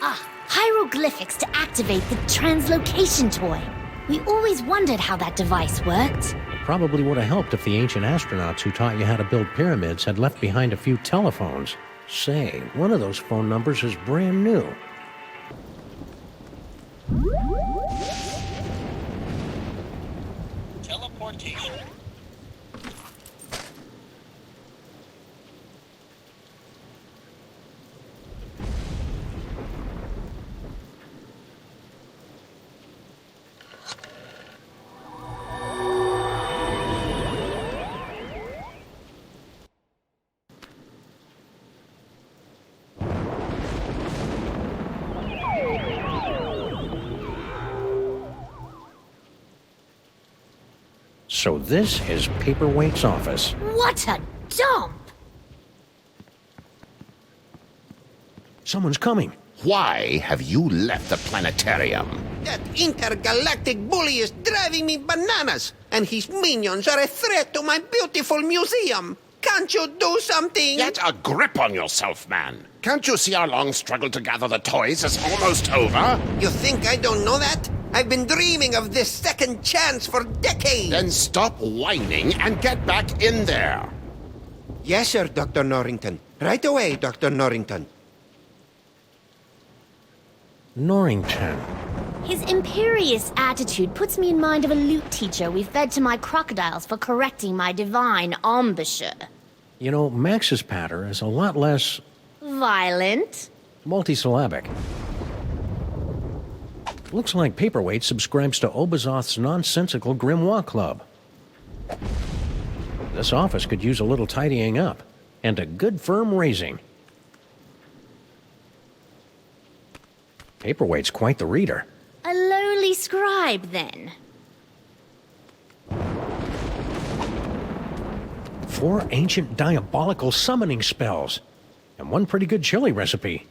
Ah, hieroglyphics to activate the translocation toy. We always wondered how that device worked. Probably would have helped if the ancient astronauts who taught you how to build pyramids had left behind a few telephones. Say, one of those phone numbers is brand new. Teleportation. So this is Paperweight's office. What a dump! Someone's coming. Why have you left the planetarium? That intergalactic bully is driving me bananas, and his minions are a threat to my beautiful museum. Can't you do something? Get a grip on yourself, man. Can't you see our long struggle to gather the toys is almost over? You think I don't know that? I've been dreaming of this second chance for decades. Then stop whining and get back in there. Yes, sir, Dr. Norrington. Right away, Dr. Norrington. Norrington. His imperious attitude puts me in mind of a lute teacher we fed to my crocodiles for correcting my divine embouchure. You know, Max's patter is a lot less Violent? multisyllabic. Looks like Paperweight subscribes to Obazoth's nonsensical Grimoire Club. This office could use a little tidying up, and a good firm raising. Paperweight's quite the reader. A lowly scribe, then. 4 ancient diabolical summoning spells, and 1 pretty good chili recipe.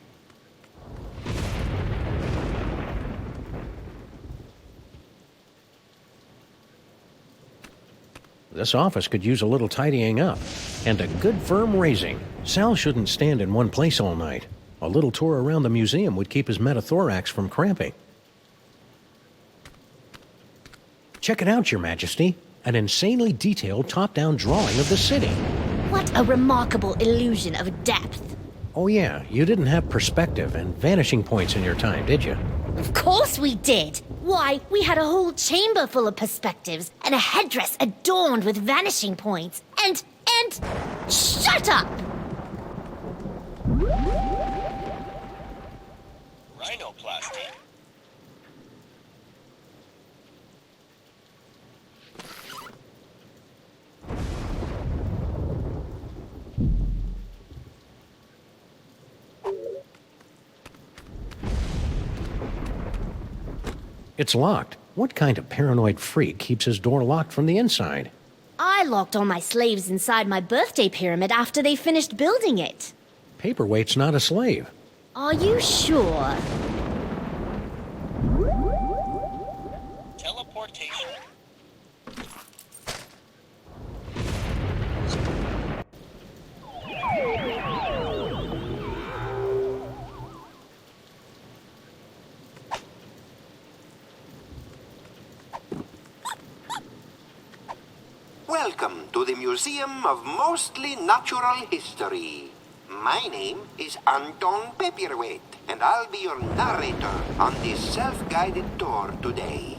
This office could use a little tidying up, and a good firm raising. Sal shouldn't stand in one place all night. A little tour around the museum would keep his metathorax from cramping. Check it out, Your Majesty. An insanely detailed top-down drawing of the city. What a remarkable illusion of depth. Oh yeah, you didn't have perspective and vanishing points in your time, did you? Of course we did! Why, we had a whole chamber full of perspectives, and a headdress adorned with vanishing points, and... Shut up! Rhinoplasty. It's locked. What kind of paranoid freak keeps his door locked from the inside? I locked all my slaves inside my birthday pyramid after they finished building it. Paperweight's not a slave. Are you sure? Teleportation. Welcome to the Museum of Mostly Natural History. My name is Anton Paperweight, and I'll be your narrator on this self-guided tour today.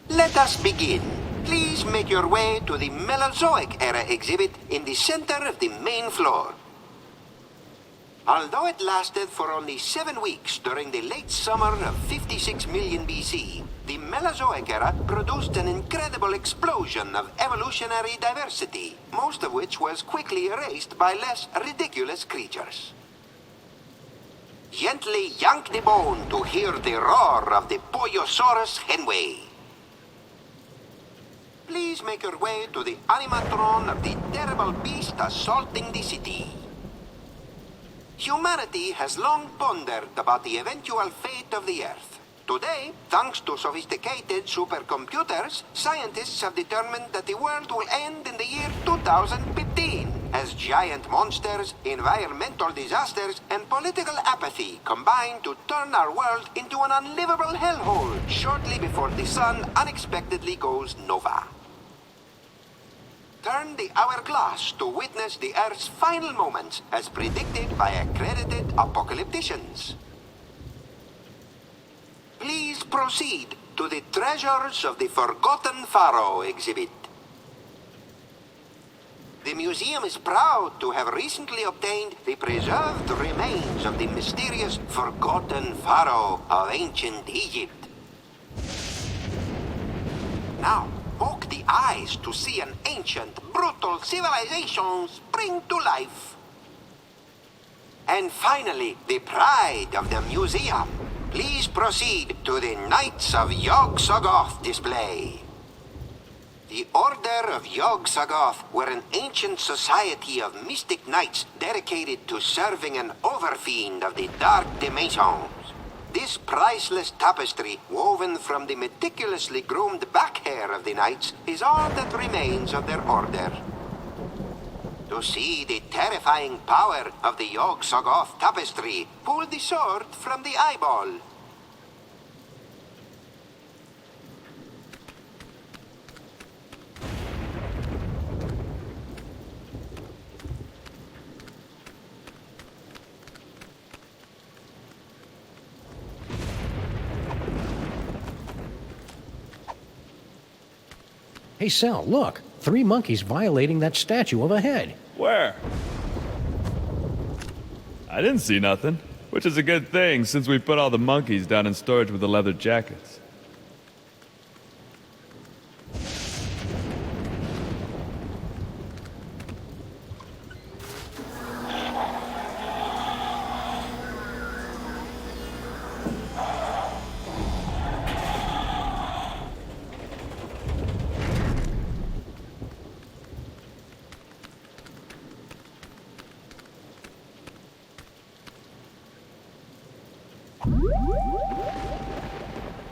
Let us begin. Please make your way to the Mesozoic era exhibit in the center of the main floor. Although it lasted for only 7 weeks during the late summer of 56 million BC, the Mesozoic era produced an incredible explosion of evolutionary diversity, most of which was quickly erased by less ridiculous creatures. Gently yank the bone to hear the roar of the Poiosaurus henway. Please make your way to the animatron of the terrible beast assaulting the city. Humanity has long pondered about the eventual fate of the Earth. Today, thanks to sophisticated supercomputers, scientists have determined that the world will end in the year 2015, as giant monsters, environmental disasters, and political apathy combine to turn our world into an unlivable hellhole shortly before the sun unexpectedly goes nova. Turn the hourglass to witness the Earth's final moments as predicted by accredited apocalypticians. Please proceed to the Treasures of the Forgotten Pharaoh exhibit. The museum is proud to have recently obtained the preserved remains of the mysterious Forgotten Pharaoh of ancient Egypt. Now, poke the eyes to see an ancient, brutal civilization spring to life. And finally, the pride of the museum. Please proceed to the Knights of Yog-Sothoth display. The Order of Yog-Sothoth were an ancient society of mystic knights dedicated to serving an overfiend of the dark dimensions. This priceless tapestry, woven from the meticulously groomed back hair of the knights, is all that remains of their order. To see the terrifying power of the Yog-Sothoth tapestry, pull the sword from the eyeball. Hey, Sal, look. 3 monkeys violating that statue of a head. Where? I didn't see nothing. Which is a good thing, since we put all the monkeys down in storage with the leather jackets.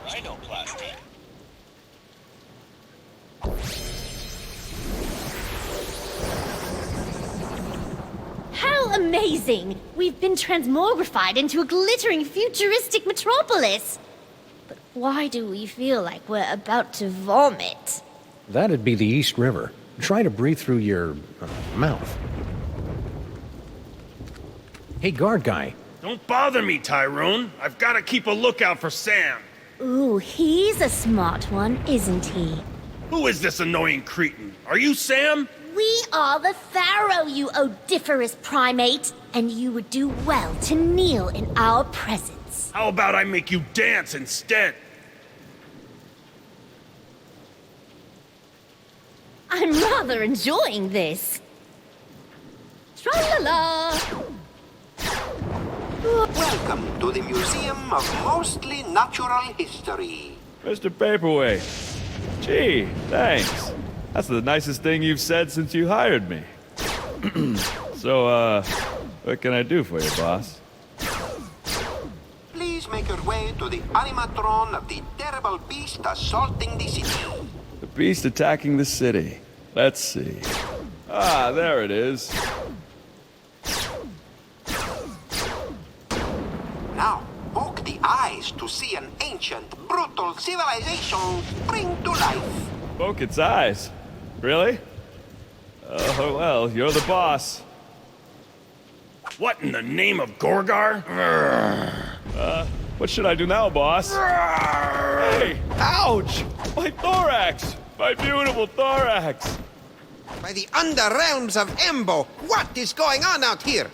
Rhinoplasty. How amazing! We've been transmogrified into a glittering futuristic metropolis. But why do we feel like we're about to vomit? That'd be the East River. Try to breathe through your mouth. Hey, guard guy. Don't bother me, Tyrone. I've got to keep a lookout for Sam. Ooh, he's a smart one, isn't he? Who is this annoying cretin? Are you Sam? We are the Pharaoh, you odiferous primate, and you would do well to kneel in our presence. How about I make you dance instead? I'm rather enjoying this. Tra-la-la! Welcome to the Museum of Mostly Natural History. Mr. Paperweight. Gee, thanks. That's the nicest thing you've said since you hired me. So, what can I do for you, boss? Please make your way to the animatron of the terrible beast assaulting the city. The beast attacking the city. Let's see. Ah, there it is. Now, poke the eyes to see an ancient, brutal civilization spring to life. Poke its eyes. Really? Oh, well, you're the boss. What in the name of Gorgar? What should I do now, boss? Hey! Ouch! My thorax! My beautiful thorax! By the underrealms of Embo, what is going on out here?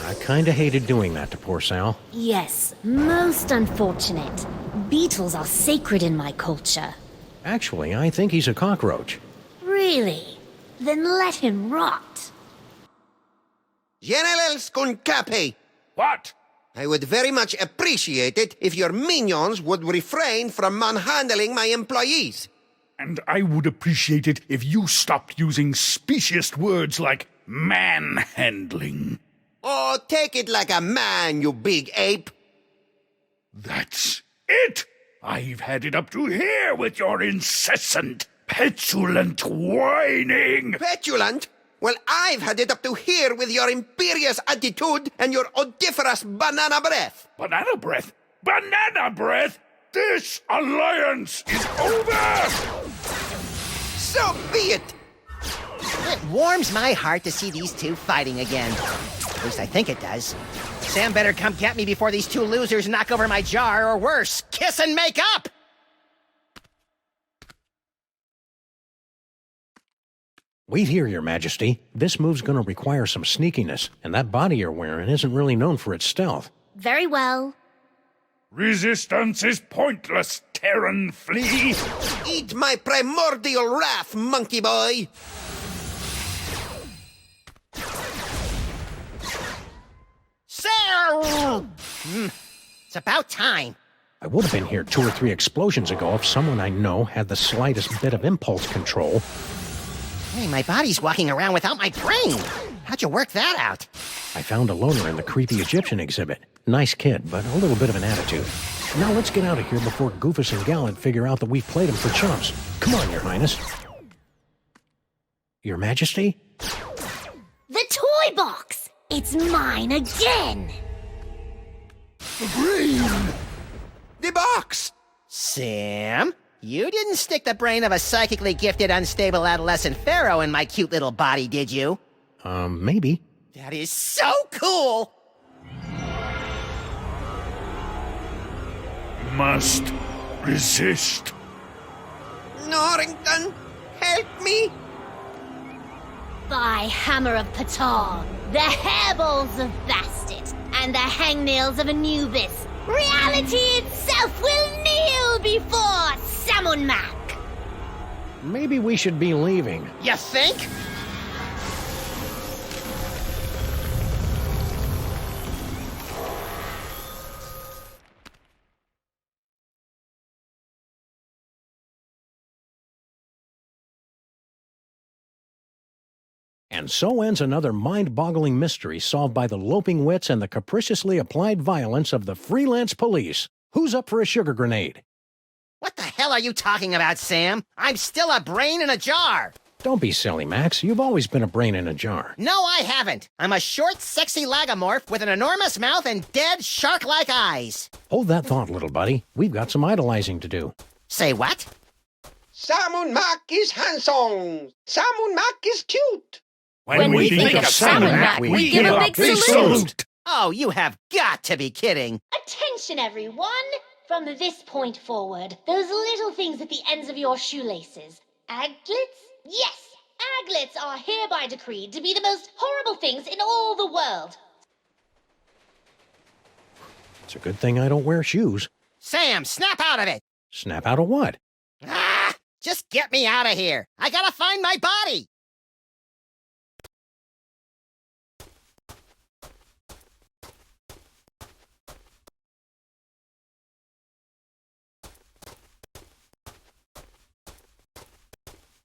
I kinda hated doing that to poor Sal. Yes, most unfortunate. Beetles are sacred in my culture. Actually, I think he's a cockroach. Really? Then let him rot. General Skun-ka'pe, What? I would very much appreciate it if your minions would refrain from manhandling my employees. And I would appreciate it if you stopped using specious words like manhandling. Oh, take it like a man, you big ape. That's it! I've had it up to here with your incessant, petulant whining! Petulant? Well, I've had it up to here with your imperious attitude and your odiferous banana breath. Banana breath? Banana breath? This alliance is over! So be it! It warms my heart to see these two fighting again. At least I think it does. Sam better come get me before these two losers knock over my jar, or worse, kiss and make up! Wait here, Your Majesty. This move's gonna require some sneakiness, and that body you're wearing isn't really known for its stealth. Very well. Resistance is pointless, Terran flea! Eat my primordial wrath, monkey boy! Sam! It's about time. I would have been here 2 or 3 explosions ago if someone I know had the slightest bit of impulse control. Hey, my body's walking around without my brain. How'd you work that out? I found a loner in the creepy Egyptian exhibit. Nice kid, but a little bit of an attitude. Now let's get out of here before Goofus and Gallant figure out that we've played him for chumps. Come on, Your Highness. Your Majesty? The toy box! It's mine again! The box! Sam, you didn't stick the brain of a psychically gifted, unstable adolescent pharaoh in my cute little body, did you? Maybe. That is so cool! Must resist. Norrington, help me! By Hammer of Ptah, the hairballs of Bastet, and the hangnails of Anubis, reality itself will kneel before Samunmak! Maybe we should be leaving. You think? And so ends another mind-boggling mystery solved by the loping wits and the capriciously applied violence of the freelance police. Who's up for a sugar grenade? What the hell are you talking about, Sam? I'm still a brain in a jar! Don't be silly, Max. You've always been a brain in a jar. No, I haven't. I'm a short, sexy lagomorph with an enormous mouth and dead, shark-like eyes. Hold that thought, little buddy. We've got some idolizing to do. Say what? Salmon Mac is handsome. Salmon Mac is cute. When we think of Salmon Mac, we give a big salute. Oh, you have got to be kidding. Attention, everyone! From this point forward, those little things at the ends of your shoelaces. Aglets? Yes, aglets are hereby decreed to be the most horrible things in all the world. It's a good thing I don't wear shoes. Sam, snap out of it. Snap out of what? Ah! Just get me out of here. I gotta find my body.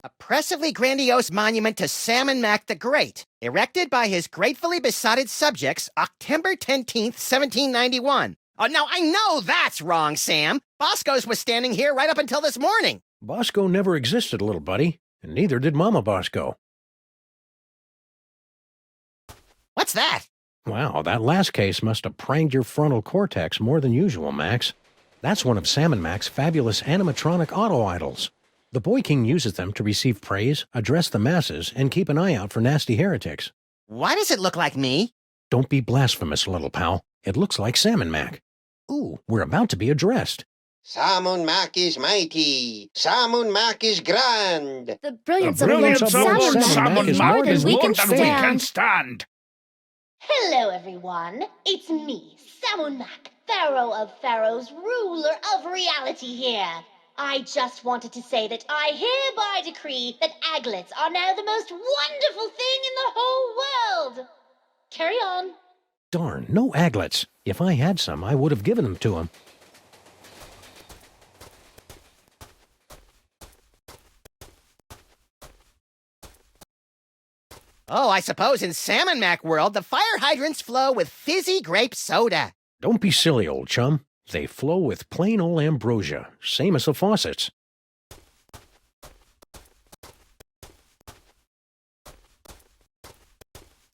Oppressively grandiose monument to Salmon Mac the Great, erected by his gratefully besotted subjects, October 10th, 1791. Oh, now I know that's wrong, Sam. Bosco's was standing here right up until this morning. Bosco never existed, little buddy, and neither did Mama Bosco. What's that? Wow, that last case must have pranked your frontal cortex more than usual, Max. That's one of Salmon Mac's fabulous animatronic auto-idols. The Boy King uses them to receive praise, address the masses, and keep an eye out for nasty heretics. Why does it look like me? Don't be blasphemous, little pal. It looks like Salmon Mac. Ooh, we're about to be addressed. Salmon Mac is mighty. Salmon Mac is grand. The brilliance, The brilliance of of Lord Salmon is Mac more is than we more can than we can stand. Hello, everyone. It's me, Salmon Mac, Pharaoh of Pharaohs, ruler of reality here. I just wanted to say that I hereby decree that aglets are now the most wonderful thing in the whole world. Carry on. Darn, no aglets. If I had some, I would have given them to him. Oh, I suppose in Salmon Mac world, the fire hydrants flow with fizzy grape soda. Don't be silly, old chum. They flow with plain old ambrosia, same as the faucets.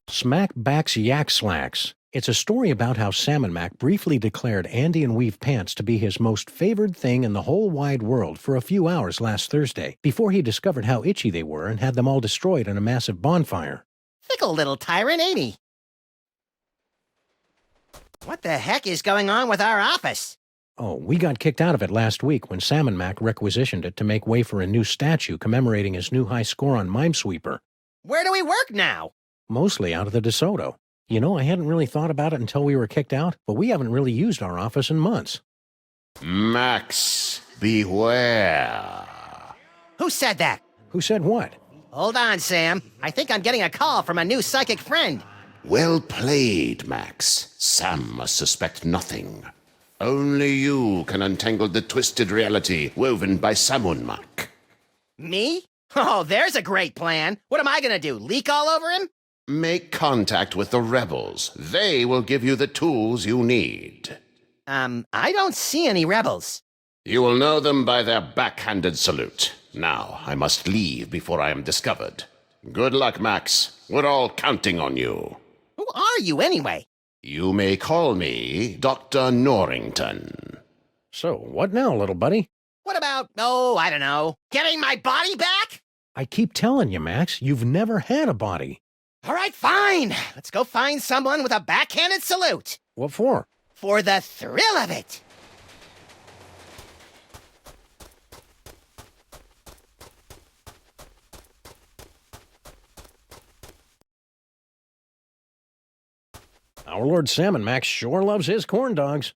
Smack Backs Yak Slacks. It's a story about how Salmon Mac briefly declared Andean weave pants to be his most favored thing in the whole wide world for a few hours last Thursday, before he discovered how itchy they were and had them all destroyed in a massive bonfire. Fickle little tyrant, ain't he? What the heck is going on with our office? Oh, we got kicked out of it last week when Salmon Mac requisitioned it to make way for a new statue commemorating his new high score on Minesweeper. Where do we work now? Mostly out of the DeSoto. You know, I hadn't really thought about it until we were kicked out, but we haven't really used our office in months. Max, beware. Who said that? Who said what? Hold on, Sam. I think I'm getting a call from a new psychic friend. Well played, Max. Sam must suspect nothing. Only you can untangle the twisted reality woven by Salmon Mac. Me? Oh, there's a great plan. What am I gonna do, leak all over him? Make contact with the rebels. They will give you the tools you need. I don't see any rebels. You will know them by their backhanded salute. Now, I must leave before I am discovered. Good luck, Max. We're all counting on you. Who are you, anyway? You may call me Dr. Norrington. So, what now, little buddy? What about, I don't know, getting my body back? I keep telling you, Max, you've never had a body. All right, fine. Let's go find someone with a backhanded salute. What for? For the thrill of it. Our Lord Salmon Max sure loves his corn dogs.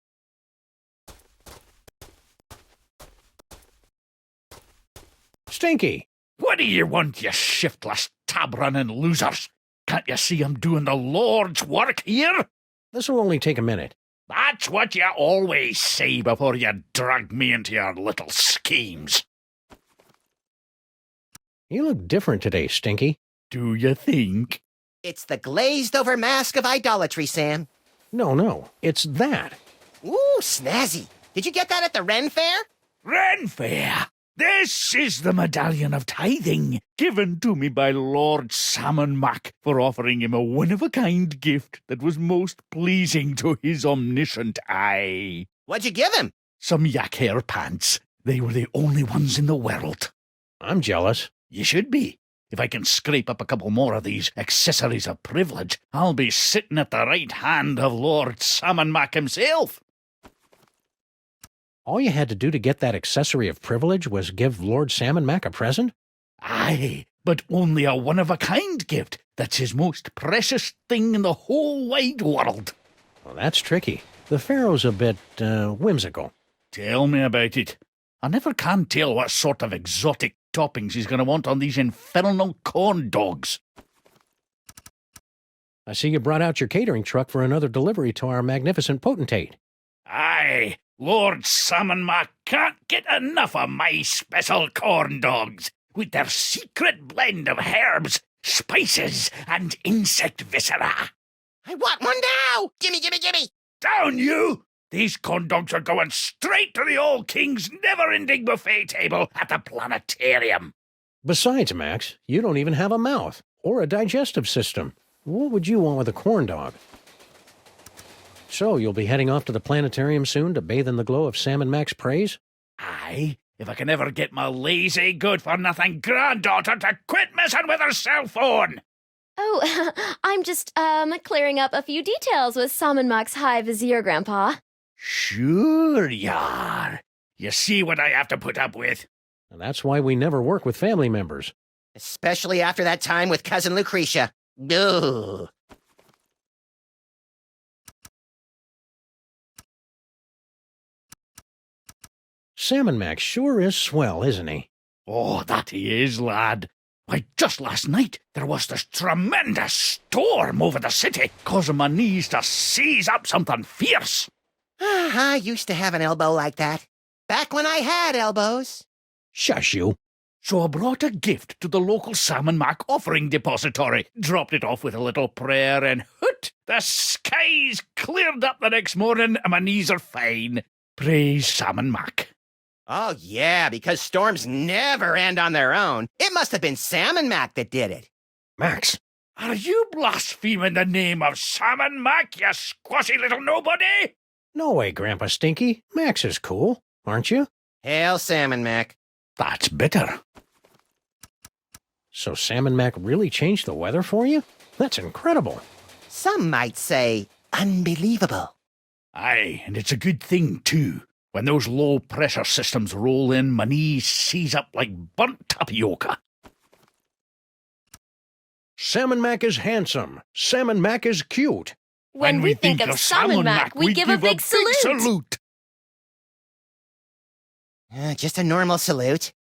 Stinky! What do you want, you shiftless, tab-running losers? Can't you see I'm doing the Lord's work here? This will only take a minute. That's what you always say before you drag me into your little schemes. You look different today, Stinky. Do you think? It's the glazed-over mask of idolatry, Sam. No, it's that. Ooh, snazzy. Did you get that at the Ren Fair? Ren Fair? This is the medallion of tithing, given to me by Lord Salmon Mac for offering him a one-of-a-kind gift that was most pleasing to his omniscient eye. What'd you give him? Some yak hair pants. They were the only ones in the world. I'm jealous. You should be. If I can scrape up a couple more of these accessories of privilege, I'll be sitting at the right hand of Lord Salmon Mac himself. All you had to do to get that accessory of privilege was give Lord Salmon Mac a present? Aye, but only a one-of-a-kind gift that's his most precious thing in the whole wide world. Well, that's tricky. The Pharaoh's a bit, whimsical. Tell me about it. I never can tell what sort of exotic toppings he's going to want on these infernal corn dogs. I see you brought out your catering truck for another delivery to our magnificent potentate. Aye, Lord Salmon Mac can't get enough of my special corn dogs, with their secret blend of herbs, spices, and insect viscera. I want one now! Gimme, gimme, gimme! Down you! These corn dogs are going straight to the old king's never-ending buffet table at the planetarium. Besides, Max, you don't even have a mouth or a digestive system. What would you want with a corn dog? So, you'll be heading off to the planetarium soon to bathe in the glow of Salmon Mac's praise? Aye, if I can ever get my lazy, good-for-nothing granddaughter to quit messing with her cell phone. Oh, I'm just, clearing up a few details with Salmon Mac's High Vizier, Grandpa. Sure you are. You see what I have to put up with. And that's why we never work with family members. Especially after that time with Cousin Lucretia. Ugh. Salmon Mac sure is swell, isn't he? Oh, that he is, lad. Why, just last night, there was this tremendous storm over the city, causing my knees to seize up something fierce. I used to have an elbow like that. Back when I had elbows. Shush you. So I brought a gift to the local Salmon Mac offering depository, dropped it off with a little prayer, and hoot! The skies cleared up the next morning and my knees are fine. Praise Salmon Mac. Oh, yeah, because storms never end on their own. It must have been Salmon Mac that did it. Max. Are you blaspheming the name of Salmon Mac, you squashy little nobody? No way, Grandpa Stinky. Max is cool, aren't you? Hail, Salmon Mac. That's bitter. So Salmon Mac really changed the weather for you? That's incredible. Some might say unbelievable. Aye, and it's a good thing, too. When those low-pressure systems roll in, my knees seize up like burnt tapioca. Salmon Mac is handsome. Salmon Mac is cute. When we think of Salmon Mac, we give a big salute. Just a normal salute.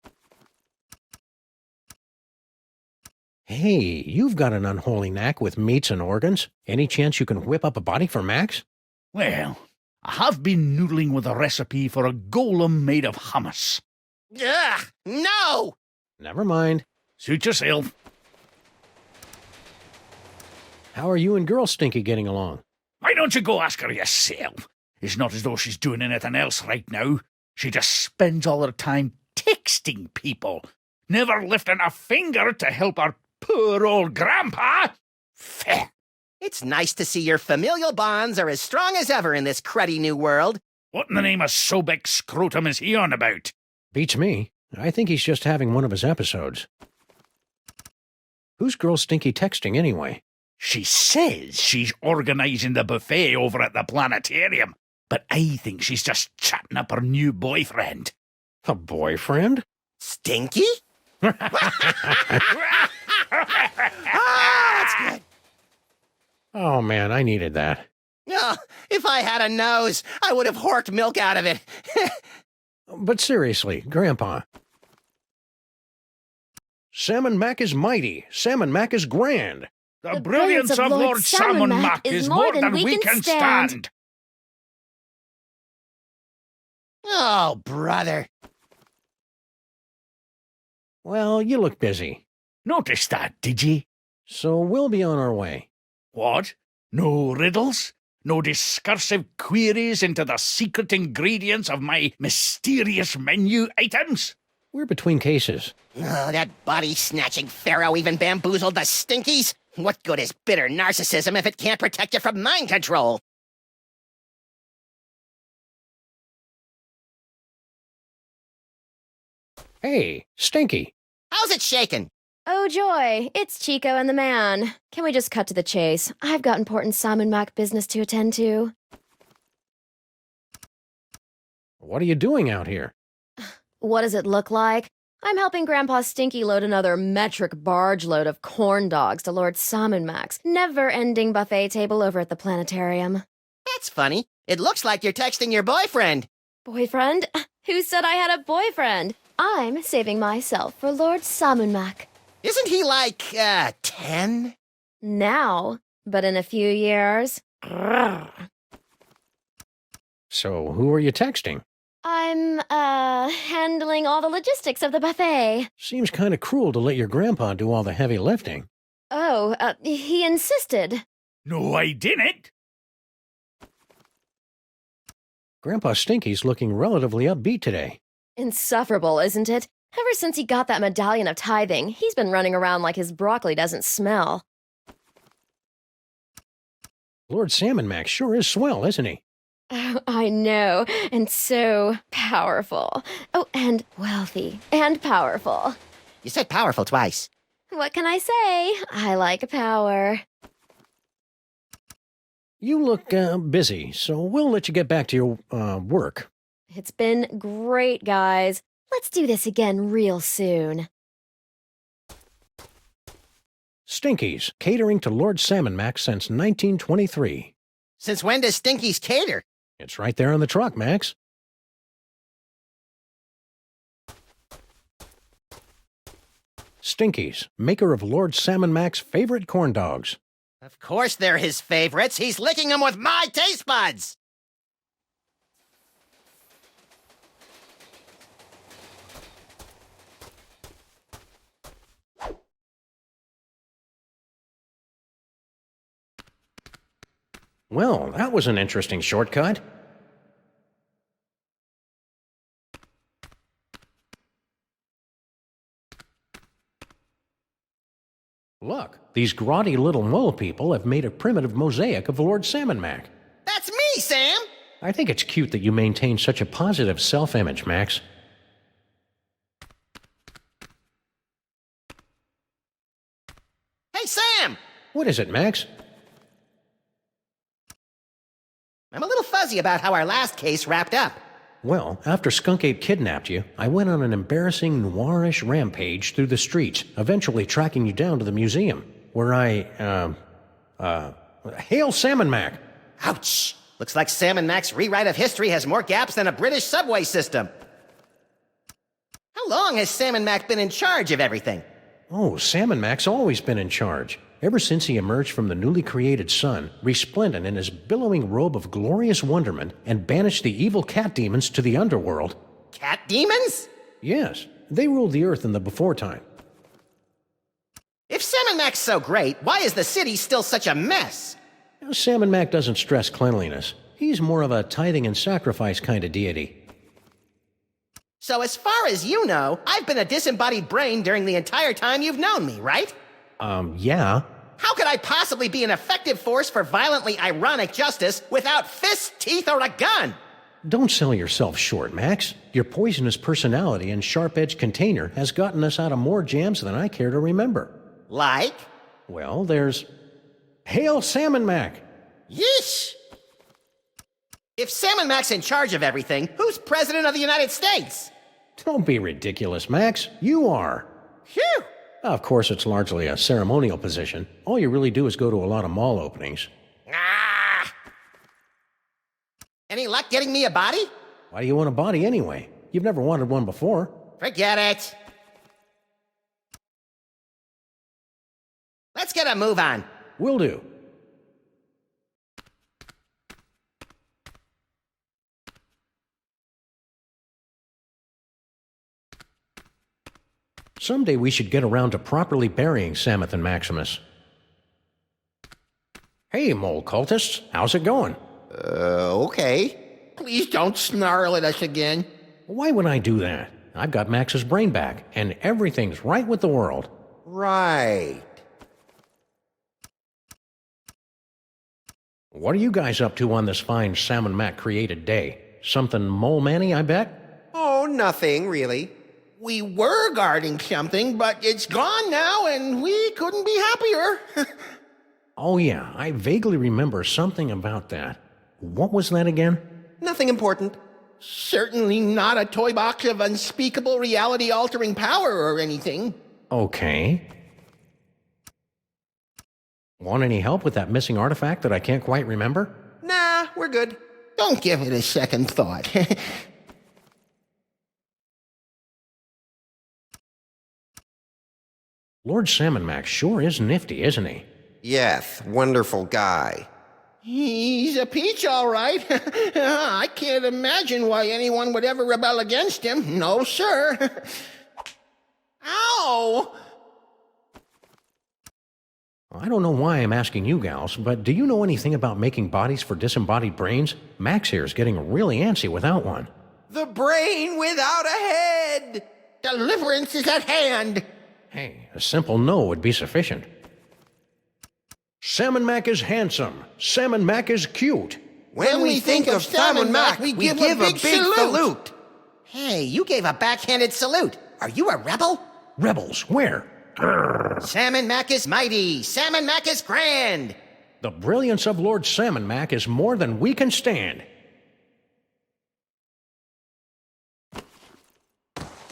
Hey, you've got an unholy knack with meats and organs. Any chance you can whip up a body for Max? Well, I have been noodling with a recipe for a golem made of hummus. Ugh, no! Never mind. Suit yourself. How are you and Girl Stinky getting along? Why don't you go ask her yourself? It's not as though she's doing anything else right now. She just spends all her time texting people, never lifting a finger to help her poor old grandpa. Feh. It's nice to see your familial bonds are as strong as ever in this cruddy new world. What in the name of Sobek scrotum is he on about? Beats me. I think he's just having one of his episodes. Who's Girl Stinky texting anyway? She says she's organizing the buffet over at the planetarium, but I think she's just chatting up her new boyfriend. A boyfriend? Stinky? Ah, that's good. Oh man, I needed that. Oh, if I had a nose, I would have horked milk out of it. But seriously, Grandpa. Salmon Mac is mighty. Salmon Mac is grand. The brilliance of Lord Salmon Mac is more than we can stand. Oh, brother. Well, you look busy. Noticed that, did ye? So we'll be on our way. What? No riddles? No discursive queries into the secret ingredients of my mysterious menu items? We're between cases. Oh, that body-snatching pharaoh even bamboozled the Stinkies? What good is bitter narcissism if it can't protect you from mind control? Hey, Stinky. How's it shaking? Oh joy, it's Chico and the man. Can we just cut to the chase? I've got important Salmon Mac business to attend to. What are you doing out here? What does it look like? I'm helping Grandpa Stinky load another metric barge load of corn dogs to Lord Salmon Mac's never-ending buffet table over at the planetarium. That's funny. It looks like you're texting your boyfriend. Boyfriend? Who said I had a boyfriend? I'm saving myself for Lord Salmon Mac. Isn't he like, 10? Now, but in a few years. So, who are you texting? I'm, handling all the logistics of the buffet. Seems kind of cruel to let your grandpa do all the heavy lifting. Oh, he insisted. No, I didn't. Grandpa Stinky's looking relatively upbeat today. Insufferable, isn't it? Ever since he got that medallion of tithing, he's been running around like his broccoli doesn't smell. Lord Salmon Mac sure is swell, isn't he? Oh, I know, and so powerful. Oh, and wealthy, and powerful. You said powerful twice. What can I say? I like power. You look busy, so we'll let you get back to your work. It's been great, guys. Let's do this again real soon. Stinky's, catering to Lord Salmon Mac since 1923. Since when does Stinky's cater? It's right there on the truck, Max. Stinky's, maker of Lord Salmon Mac's favorite corn dogs. Of course they're his favorites. He's licking them with my taste buds. Well, that was an interesting shortcut. Look, these grotty little mole people have made a primitive mosaic of Lord Salmon Mac. That's me, Sam! I think it's cute that you maintain such a positive self-image, Max. Hey, Sam! What is it, Max? I'm a little fuzzy about how our last case wrapped up. Well, after Skun-ka'pe kidnapped you, I went on an embarrassing noirish rampage through the streets, eventually tracking you down to the museum, where Hail Salmon Mac! Ouch! Looks like Salmon Mac's rewrite of history has more gaps than a British subway system. How long has Salmon Mac been in charge of everything? Oh, Salmon Mac's always been in charge. Ever since he emerged from the newly created sun, resplendent in his billowing robe of glorious wonderment, and banished the evil cat demons to the underworld. Cat demons? Yes, they ruled the earth in the before time. If Salmon Mac's so great, why is the city still such a mess? Salmon Mac doesn't stress cleanliness. He's more of a tithing and sacrifice kind of deity. So as far as you know, I've been a disembodied brain during the entire time you've known me, right? Yeah. How could I possibly be an effective force for violently ironic justice without fists, teeth, or a gun? Don't sell yourself short, Max. Your poisonous personality and sharp-edged container has gotten us out of more jams than I care to remember. Like? Well, there's... Hail Salmon Mac! Yeesh! If Salmon Mac's in charge of everything, who's President of the United States? Don't be ridiculous, Max. You are. Phew! Of course, it's largely a ceremonial position. All you really do is go to a lot of mall openings. Ah! Any luck getting me a body? Why do you want a body anyway? You've never wanted one before. Forget it. Let's get a move on. Will do. Someday we should get around to properly burying Samuth and Maximus. Hey, mole cultists, how's it going? Okay. Please don't snarl at us again. Why would I do that? I've got Max's brain back, and everything's right with the world. Right. What are you guys up to on this fine Salmon Mac created day? Something mole-manny, I bet? Oh, nothing, really. We were guarding something, but it's gone now, and we couldn't be happier. Oh yeah, I vaguely remember something about that. What was that again? Nothing important. Certainly not a toy box of unspeakable reality-altering power or anything. Okay. Want any help with that missing artifact that I can't quite remember? Nah, we're good. Don't give it a second thought. Lord Salmon Mac sure is nifty, isn't he? Yes, wonderful guy. He's a peach, all right. I can't imagine why anyone would ever rebel against him. No, sir. Ow! I don't know why I'm asking you gals, but do you know anything about making bodies for disembodied brains? Max here is getting really antsy without one. The brain without a head! Deliverance is at hand! Hey, a simple no would be sufficient. Salmon Mac is handsome. Salmon Mac is cute. When we think of Salmon Mac, we give a big salute. Hey, you gave a backhanded salute. Are you a rebel? Rebels, where? Salmon Mac is mighty. Salmon Mac is grand. The brilliance of Lord Salmon Mac is more than we can stand.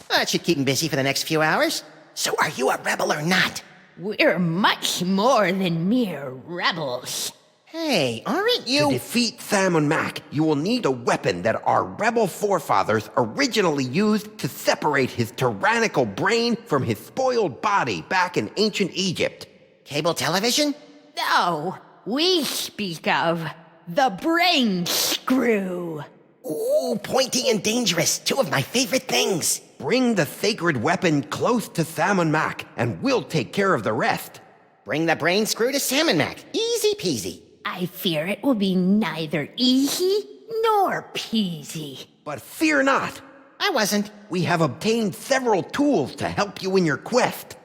That should keep him busy for the next few hours. So are you a rebel or not? We're much more than mere rebels. Hey, aren't you? To defeat Salmon Mac, you will need a weapon that our rebel forefathers originally used to separate his tyrannical brain from his spoiled body back in ancient Egypt. Cable television? No, we speak of the brain screw. Ooh, pointy and dangerous. Two of my favorite things. Bring the sacred weapon close to Salmon Mac, and we'll take care of the rest. Bring the brain screw to Salmon Mac. Easy peasy. I fear it will be neither easy nor peasy. But fear not. I wasn't. We have obtained several tools to help you in your quest.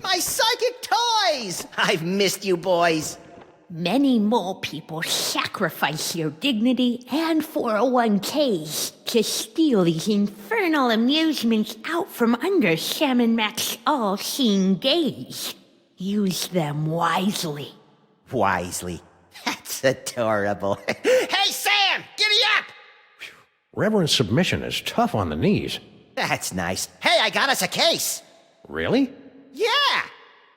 My psychic toys! I've missed you boys. Many mole people sacrifice their dignity and 401ks to steal these infernal amusements out from under Salmon Mac's all-seeing gaze. Use them wisely. Wisely. That's adorable. Hey, Sam! Giddy up! Reverend submission is tough on the knees. That's nice. Hey, I got us a case. Really? Yeah!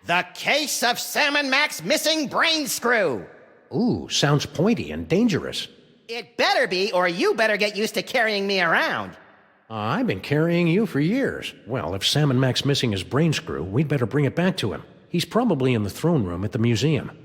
The case of Salmon Mac's missing brain screw. Ooh, sounds pointy and dangerous. It better be, or you better get used to carrying me around. I've been carrying you for years. Well, if Salmon Mac's missing his brain screw, we'd better bring it back to him. He's probably in the throne room at the museum.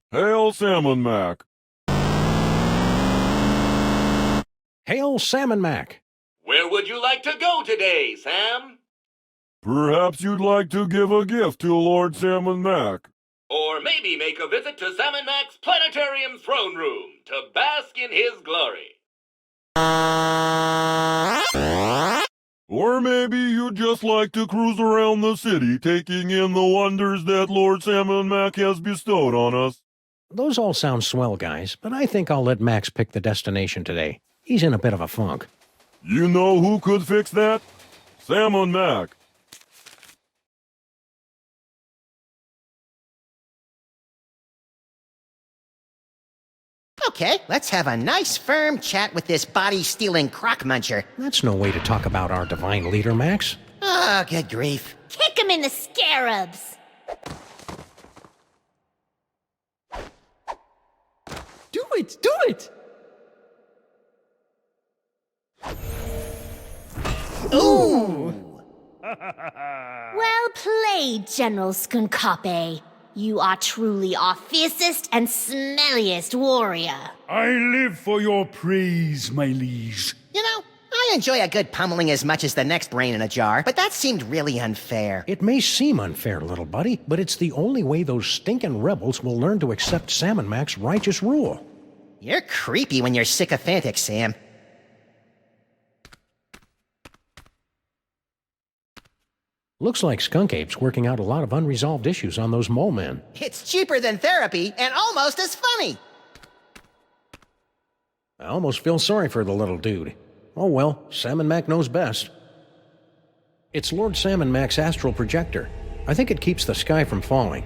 Hail, Salmon Mac! Hail, Salmon Mac! Where would you like to go today, Sam? Perhaps you'd like to give a gift to Lord Salmon Mac. Or maybe make a visit to Salmon Mac's planetarium throne room to bask in his glory. Or maybe you'd just like to cruise around the city, taking in the wonders that Lord Salmon Mac has bestowed on us. Those all sound swell, guys, but I think I'll let Max pick the destination today. He's in a bit of a funk. You know who could fix that? Salmon Mac. Okay, let's have a nice firm chat with this body-stealing crock muncher. That's no way to talk about our divine leader, Max. Oh, good grief. Kick him in the scarabs. Do it! Do it! Ooh! Well played, General Skun-ka'pe. You are truly our fiercest and smelliest warrior. I live for your praise, my liege. You know, I enjoy a good pummeling as much as the next brain in a jar, but that seemed really unfair. It may seem unfair, little buddy, but it's the only way those stinking rebels will learn to accept Salmon Mac's righteous rule. You're creepy when you're sycophantic, Sam. Looks like Skun-ka'pe's working out a lot of unresolved issues on those mole men. It's cheaper than therapy and almost as funny. I almost feel sorry for the little dude. Oh well, Salmon Mac knows best. It's Lord Salmon Mac's astral projector. I think it keeps the sky from falling.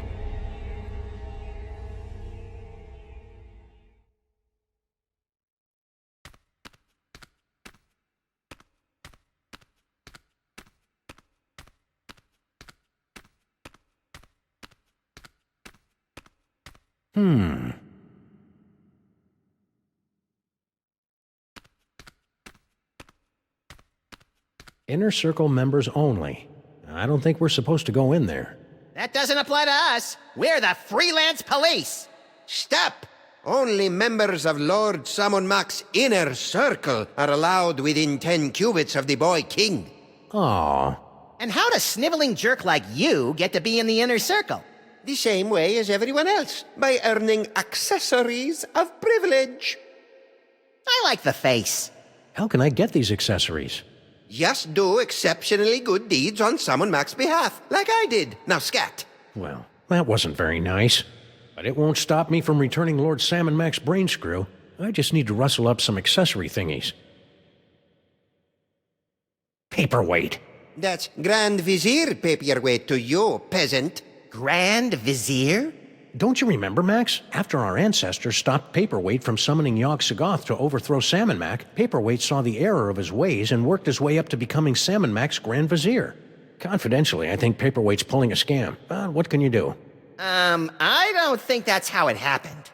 Inner Circle members only. I don't think we're supposed to go in there. That doesn't apply to us. We're the freelance police. Stop! Only members of Lord Salmon Mac's inner circle are allowed within 10 cubits of the boy king. Aww. And how does sniveling jerk like you get to be in the inner circle? The same way as everyone else, by earning accessories of privilege. I like the face. How can I get these accessories? Just do exceptionally good deeds on Salmon Mac's behalf, like I did. Now scat. Well, that wasn't very nice. But it won't stop me from returning Lord Salmon Mac's brain screw. I just need to rustle up some accessory thingies. Paperweight. That's Grand Vizier paperweight to you, peasant. Grand Vizier? Don't you remember, Max? After our ancestors stopped Paperweight from summoning Yog-Sothoth to overthrow Salmon Mac, Paperweight saw the error of his ways and worked his way up to becoming Salmon Mac's Grand Vizier. Confidentially, I think Paperweight's pulling a scam. But what can you do? I don't think that's how it happened.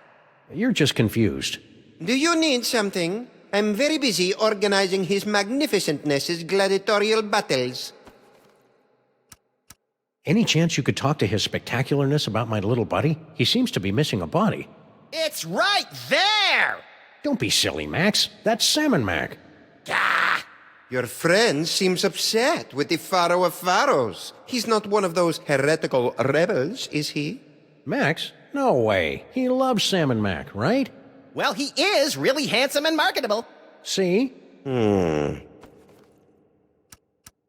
You're just confused. Do you need something? I'm very busy organizing His Magnificentness's gladiatorial battles. Any chance you could talk to His Spectacularness about my little buddy? He seems to be missing a body. It's right there! Don't be silly, Max. That's Salmon Mac. Ah! Your friend seems upset with the Pharaoh of Pharaohs. He's not one of those heretical rebels, is he? Max? No way. He loves Salmon Mac, right? Well, he is really handsome and marketable. See?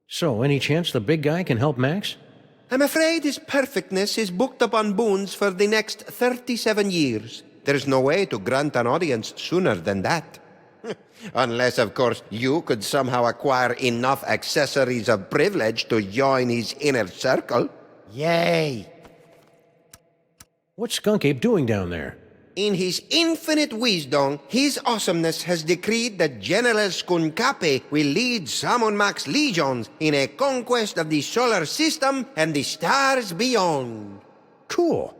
So, any chance the big guy can help Max? I'm afraid his perfectness is booked up on boons for the next 37 years. There's no way to grant an audience sooner than that. Unless, of course, you could somehow acquire enough accessories of privilege to join his inner circle. Yay! What's Skun-ka'pe doing down there? In his infinite wisdom, his awesomeness has decreed that General Skun-ka'pe will lead Salmon Mac's legions in a conquest of the solar system and the stars beyond. Cool.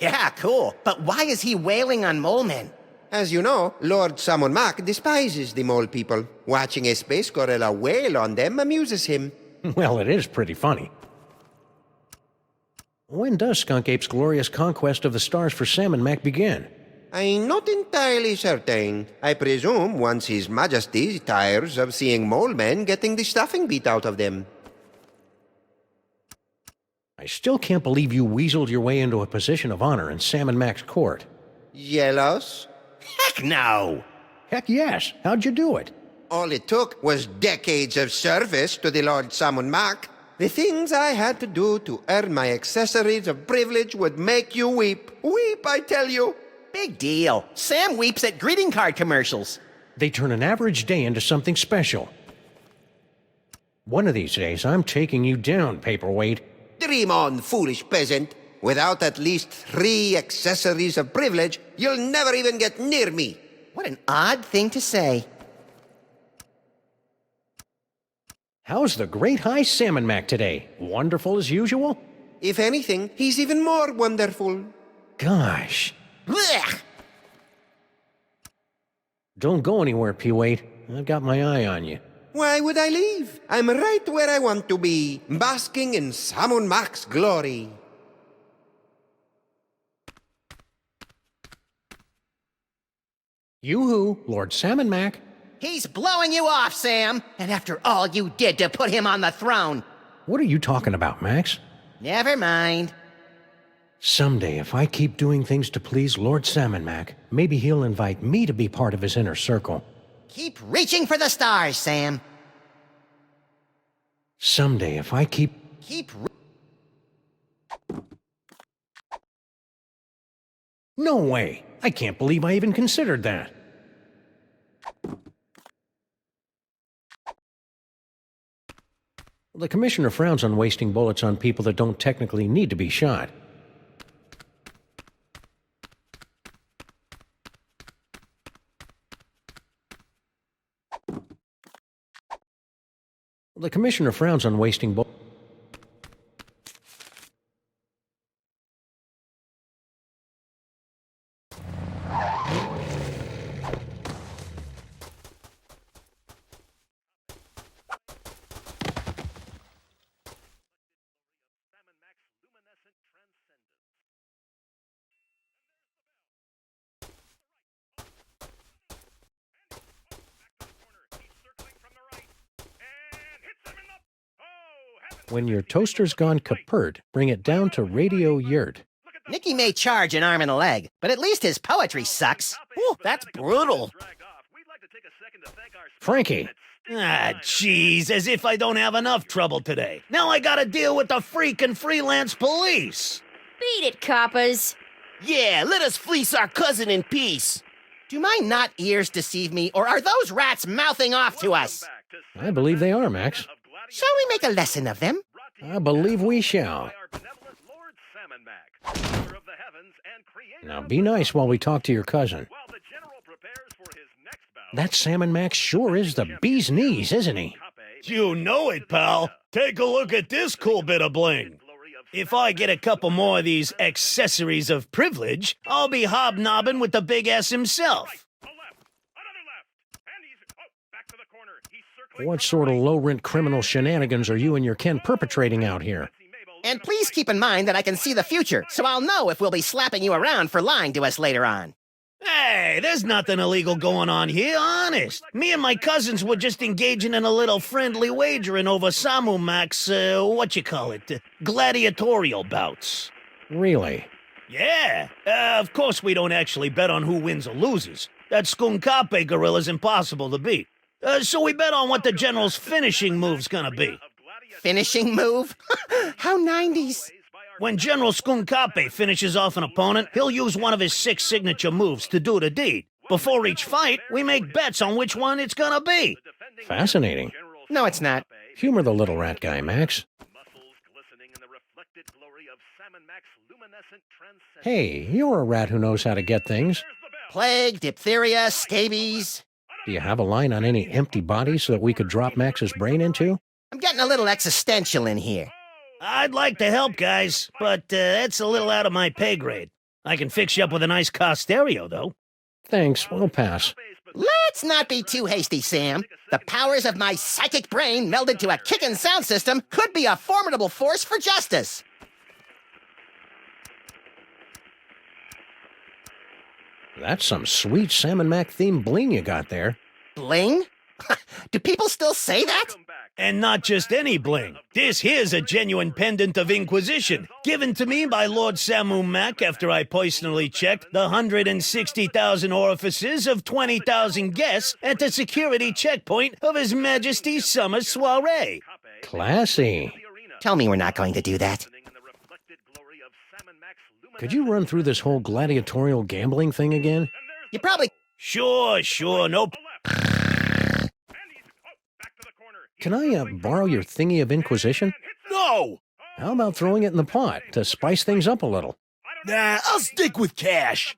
Yeah, cool. But why is he wailing on mole men? As you know, Lord Salmon Mac despises the mole people. Watching a space gorilla wail on them amuses him. Well, it is pretty funny. When does Skun-ka'pe's glorious conquest of the stars for Salmon Mac begin? I'm not entirely certain. I presume once His Majesty tires of seeing mole men getting the stuffing beat out of them. I still can't believe you weaseled your way into a position of honor in Salmon Mac's court. Jealous? Heck no! Heck yes. How'd you do it? All it took was decades of service to the Lord Salmon Mac. The things I had to do to earn my accessories of privilege would make you weep. Weep, I tell you. Big deal. Sam weeps at greeting card commercials. They turn an average day into something special. One of these days, I'm taking you down, Paperweight. Dream on, foolish peasant. Without at least 3 accessories of privilege, you'll never even get near me. What an odd thing to say. How's the great high Salmon Mac today? Wonderful as usual? If anything, he's even more wonderful. Gosh. Blech! Don't go anywhere, P-Wait. I've got my eye on you. Why would I leave? I'm right where I want to be, basking in Salmon Mac's glory. You-hoo, Lord Salmon Mac. He's blowing you off, Sam! And after all you did to put him on the throne! What are you talking about, Max? Never mind. Someday, if I keep doing things to please Lord Salmon Mac, maybe he'll invite me to be part of his inner circle. Keep reaching for the stars, Sam. Someday, if I keep... No way! I can't believe I even considered that. The Commissioner frowns on wasting bullets on people that don't technically need to be shot. The Commissioner frowns on wasting bullets. When your toaster's gone kaput, bring it down to Radio Yurt. Nicky may charge an arm and a leg, but at least his poetry sucks. Ooh, that's brutal. Frankie! Ah, jeez, as if I don't have enough trouble today. Now I gotta deal with the freaking freelance police. Beat it, coppers. Yeah, let us fleece our cousin in peace. Do my not ears deceive me, or are those rats mouthing off to us? I believe they are, Max. Shall we make a lesson of them? I believe we shall. Now be nice while we talk to your cousin. That Salmon Max sure is the bee's knees, isn't he? You know it, pal. Take a look at this cool bit of bling. If I get a couple more of these accessories of privilege, I'll be hobnobbing with the big S himself. What sort of low-rent criminal shenanigans are you and your Ken perpetrating out here? And please keep in mind that I can see the future, so I'll know if we'll be slapping you around for lying to us later on. Hey, there's nothing illegal going on here, honest. Me and my cousins were just engaging in a little friendly wagering over Samu Mac's, gladiatorial bouts. Really? Yeah. Of course we don't actually bet on who wins or loses. That Skun-ka'pe gorilla's impossible to beat. So we bet on what the General's finishing move's gonna be. Finishing move? How 90s. When General Skun-ka'pe finishes off an opponent, he'll use one of his 6 signature moves to do the deed. Before each fight, we make bets on which one it's gonna be. Fascinating. No, it's not. Humor the little rat guy, Max. Hey, you're a rat who knows how to get things. Plague, diphtheria, scabies. Do you have a line on any empty bodies so that we could drop Max's brain into? I'm getting a little existential in here. I'd like to help, guys, but that's a little out of my pay grade. I can fix you up with a nice car stereo, though. Thanks, we'll pass. Let's not be too hasty, Sam. The powers of my psychic brain melded to a kickin' sound system could be a formidable force for justice. That's some sweet Salmon Mac themed bling you got there. Bling? Do people still say that? And not just any bling. This here's a genuine pendant of Inquisition, given to me by Lord Samu Mac after I personally checked the 160,000 orifices of 20,000 guests at the security checkpoint of His Majesty's summer soiree. Classy. Tell me we're not going to do that. Could you run through this whole gladiatorial gambling thing again? You probably... Sure, nope. Can I, borrow your thingy of Inquisition? No! How about throwing it in the pot to spice things up a little? Nah, I'll stick with cash.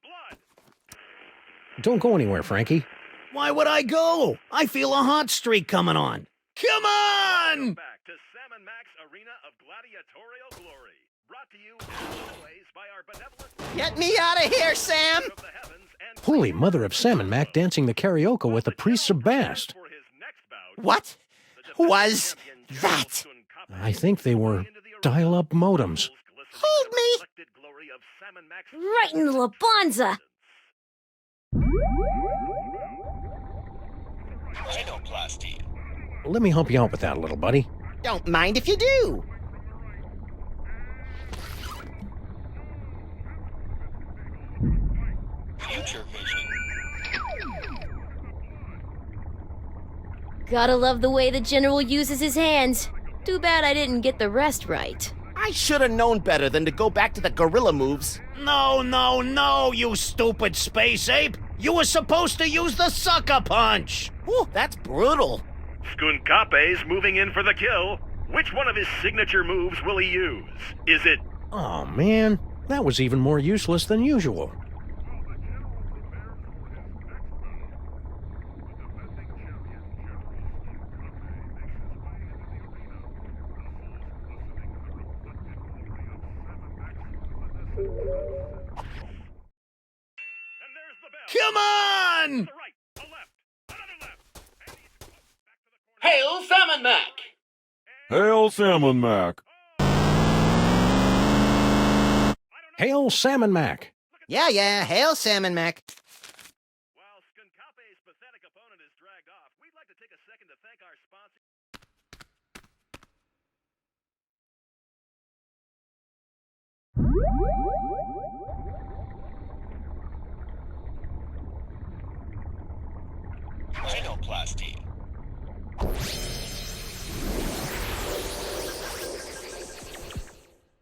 Don't go anywhere, Frankie. Why would I go? I feel a hot streak coming on. Come on! Back to Salmon Mac's Arena of Gladiatorial Glory. Brought to you as always by our benevolent... Get me out of here, Sam! Holy mother of Salmon Mac dancing the karaoke with the priest Sebast. What was that? I think they were dial-up modems. Hold me! Right in the labanza. Rhinoplasty. Let me help you out with that, little buddy. Don't mind if you do. Future vision. Gotta love the way the General uses his hands. Too bad I didn't get the rest right. I should have known better than to go back to the gorilla moves. No, you stupid space ape! You were supposed to use the sucker punch! Whew, that's brutal. Skun-ka'pe's moving in for the kill. Which one of his signature moves will he use? Is it... Oh, man. That was even more useless than usual. Come on! Hail Salmon Mac! Hail Salmon Mac! Hail Salmon Mac! Yeah, hail Salmon Mac. While Skun-ka'pe's pathetic opponent is dragged off, we'd like to take a second to thank our sponsor... Rhinoplasty.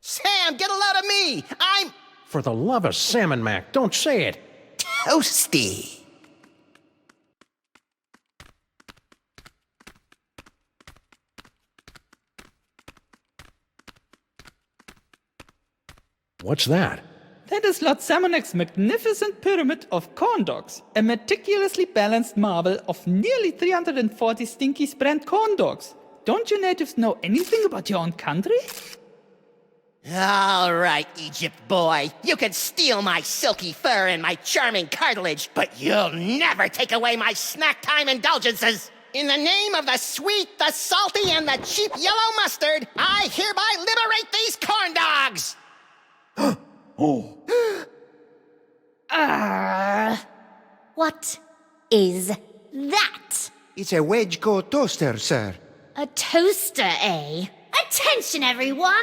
Sam, get a load of me! I'm For the love of Salmon Mac, don't say it! toasty. What's that? That is Lord Salmonac's magnificent pyramid of corn dogs, a meticulously balanced marble of nearly 340 stinky brand corn dogs. Don't you natives know anything about your own country? All right, Egypt boy. You can steal my silky fur and my charming cartilage, but you'll never take away my snack time indulgences. In the name of the sweet, the salty, and the cheap yellow mustard, I hereby liberate these corn dogs! Oh. What is that? It's a wedge-core toaster, sir. A toaster, eh? Attention, everyone!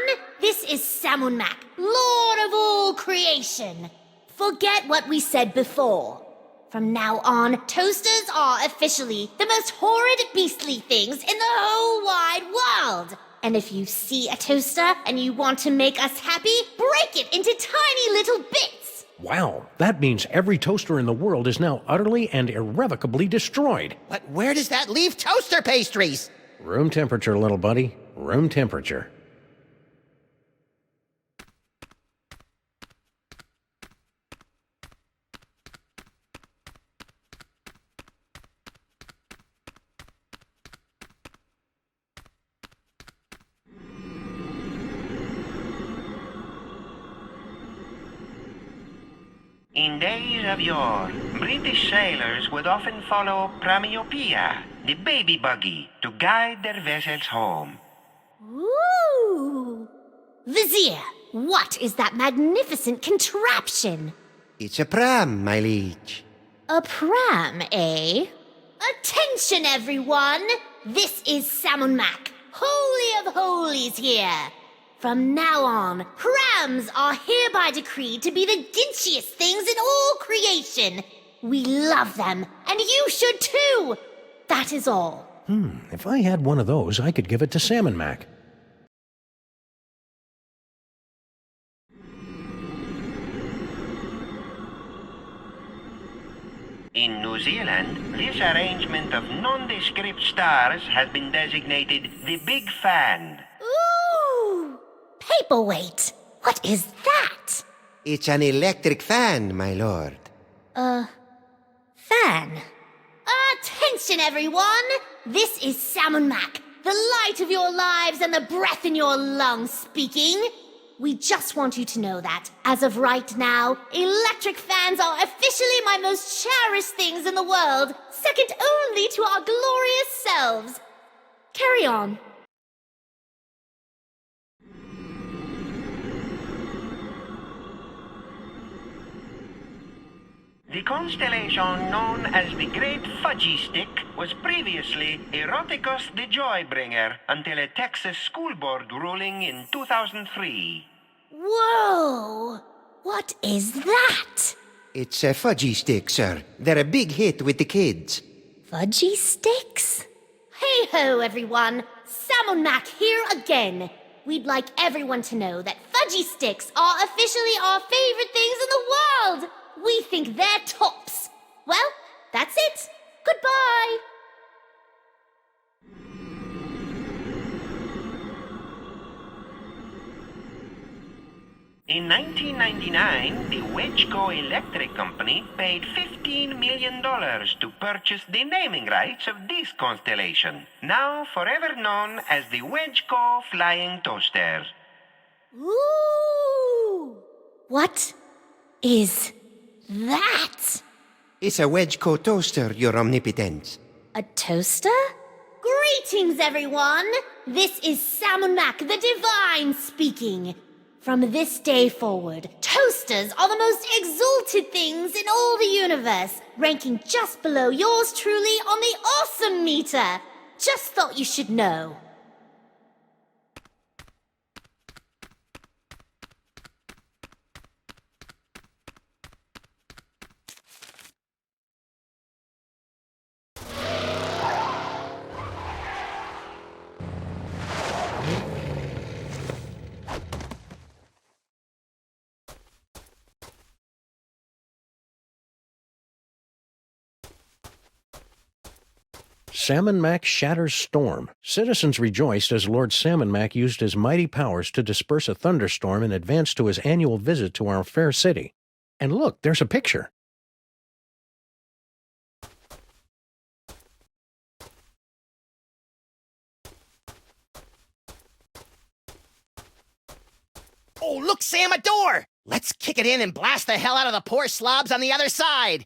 This is Salmon Mac, Lord of all creation. Forget what we said before. From now on, toasters are officially the most horrid, beastly things in the whole wide world. And if you see a toaster and you want to make us happy, break it into tiny little bits. Wow, that means every toaster in the world is now utterly and irrevocably destroyed. But where does that leave toaster pastries? Room temperature, little buddy. Room temperature. In days of yore, British sailors would often follow Pramiopia, the baby buggy, to guide their vessels home. Ooh! Vizier, what is that magnificent contraption? It's a pram, my liege. A pram, eh? Attention, everyone! This is Salmon Mac, Holy of Holies here. From now on, prams are hereby decreed to be the dinchiest things in all creation. We love them, and you should too. That is all. If I had one of those, I could give it to Salmon Mac. In New Zealand, this arrangement of nondescript stars has been designated the Big Fan. Ooh! Paperweight! What is that? It's an electric fan, my lord. Fan. Attention, everyone! This is Salmon Mac, the light of your lives and the breath in your lungs speaking. We just want you to know that, as of right now, electric fans are officially my most cherished things in the world, second only to our glorious selves. Carry on. The constellation known as the Great Fudgy Stick was previously Eroticus the Joybringer until a Texas school board ruling in 2003. Whoa! What is that? It's a fudgy stick, sir. They're a big hit with the kids. Fudgy sticks? Hey ho, everyone! Sam and Mac here again. We'd like everyone to know that fudgy sticks are officially our favorite things in the world. We think they're tops. Well, that's it. Goodbye. In 1999, the Wedgeco Electric Company paid $15 million to purchase the naming rights of this constellation, now forever known as the Wedgeco Flying Toaster. Ooh! What is that? It's a Wedgeco toaster, Your Omnipotence. A toaster? Greetings, everyone! This is Sam and Mac the Divine speaking. From this day forward, toasters are the most exalted things in all the universe, ranking just below yours truly on the awesome meter. Just thought you should know. Salmon Mac shatters storm. Citizens rejoiced as Lord Salmon Mac used his mighty powers to disperse a thunderstorm in advance to his annual visit to our fair city. And look, there's a picture. Oh, look, Sam, a door! Let's kick it in and blast the hell out of the poor slobs on the other side.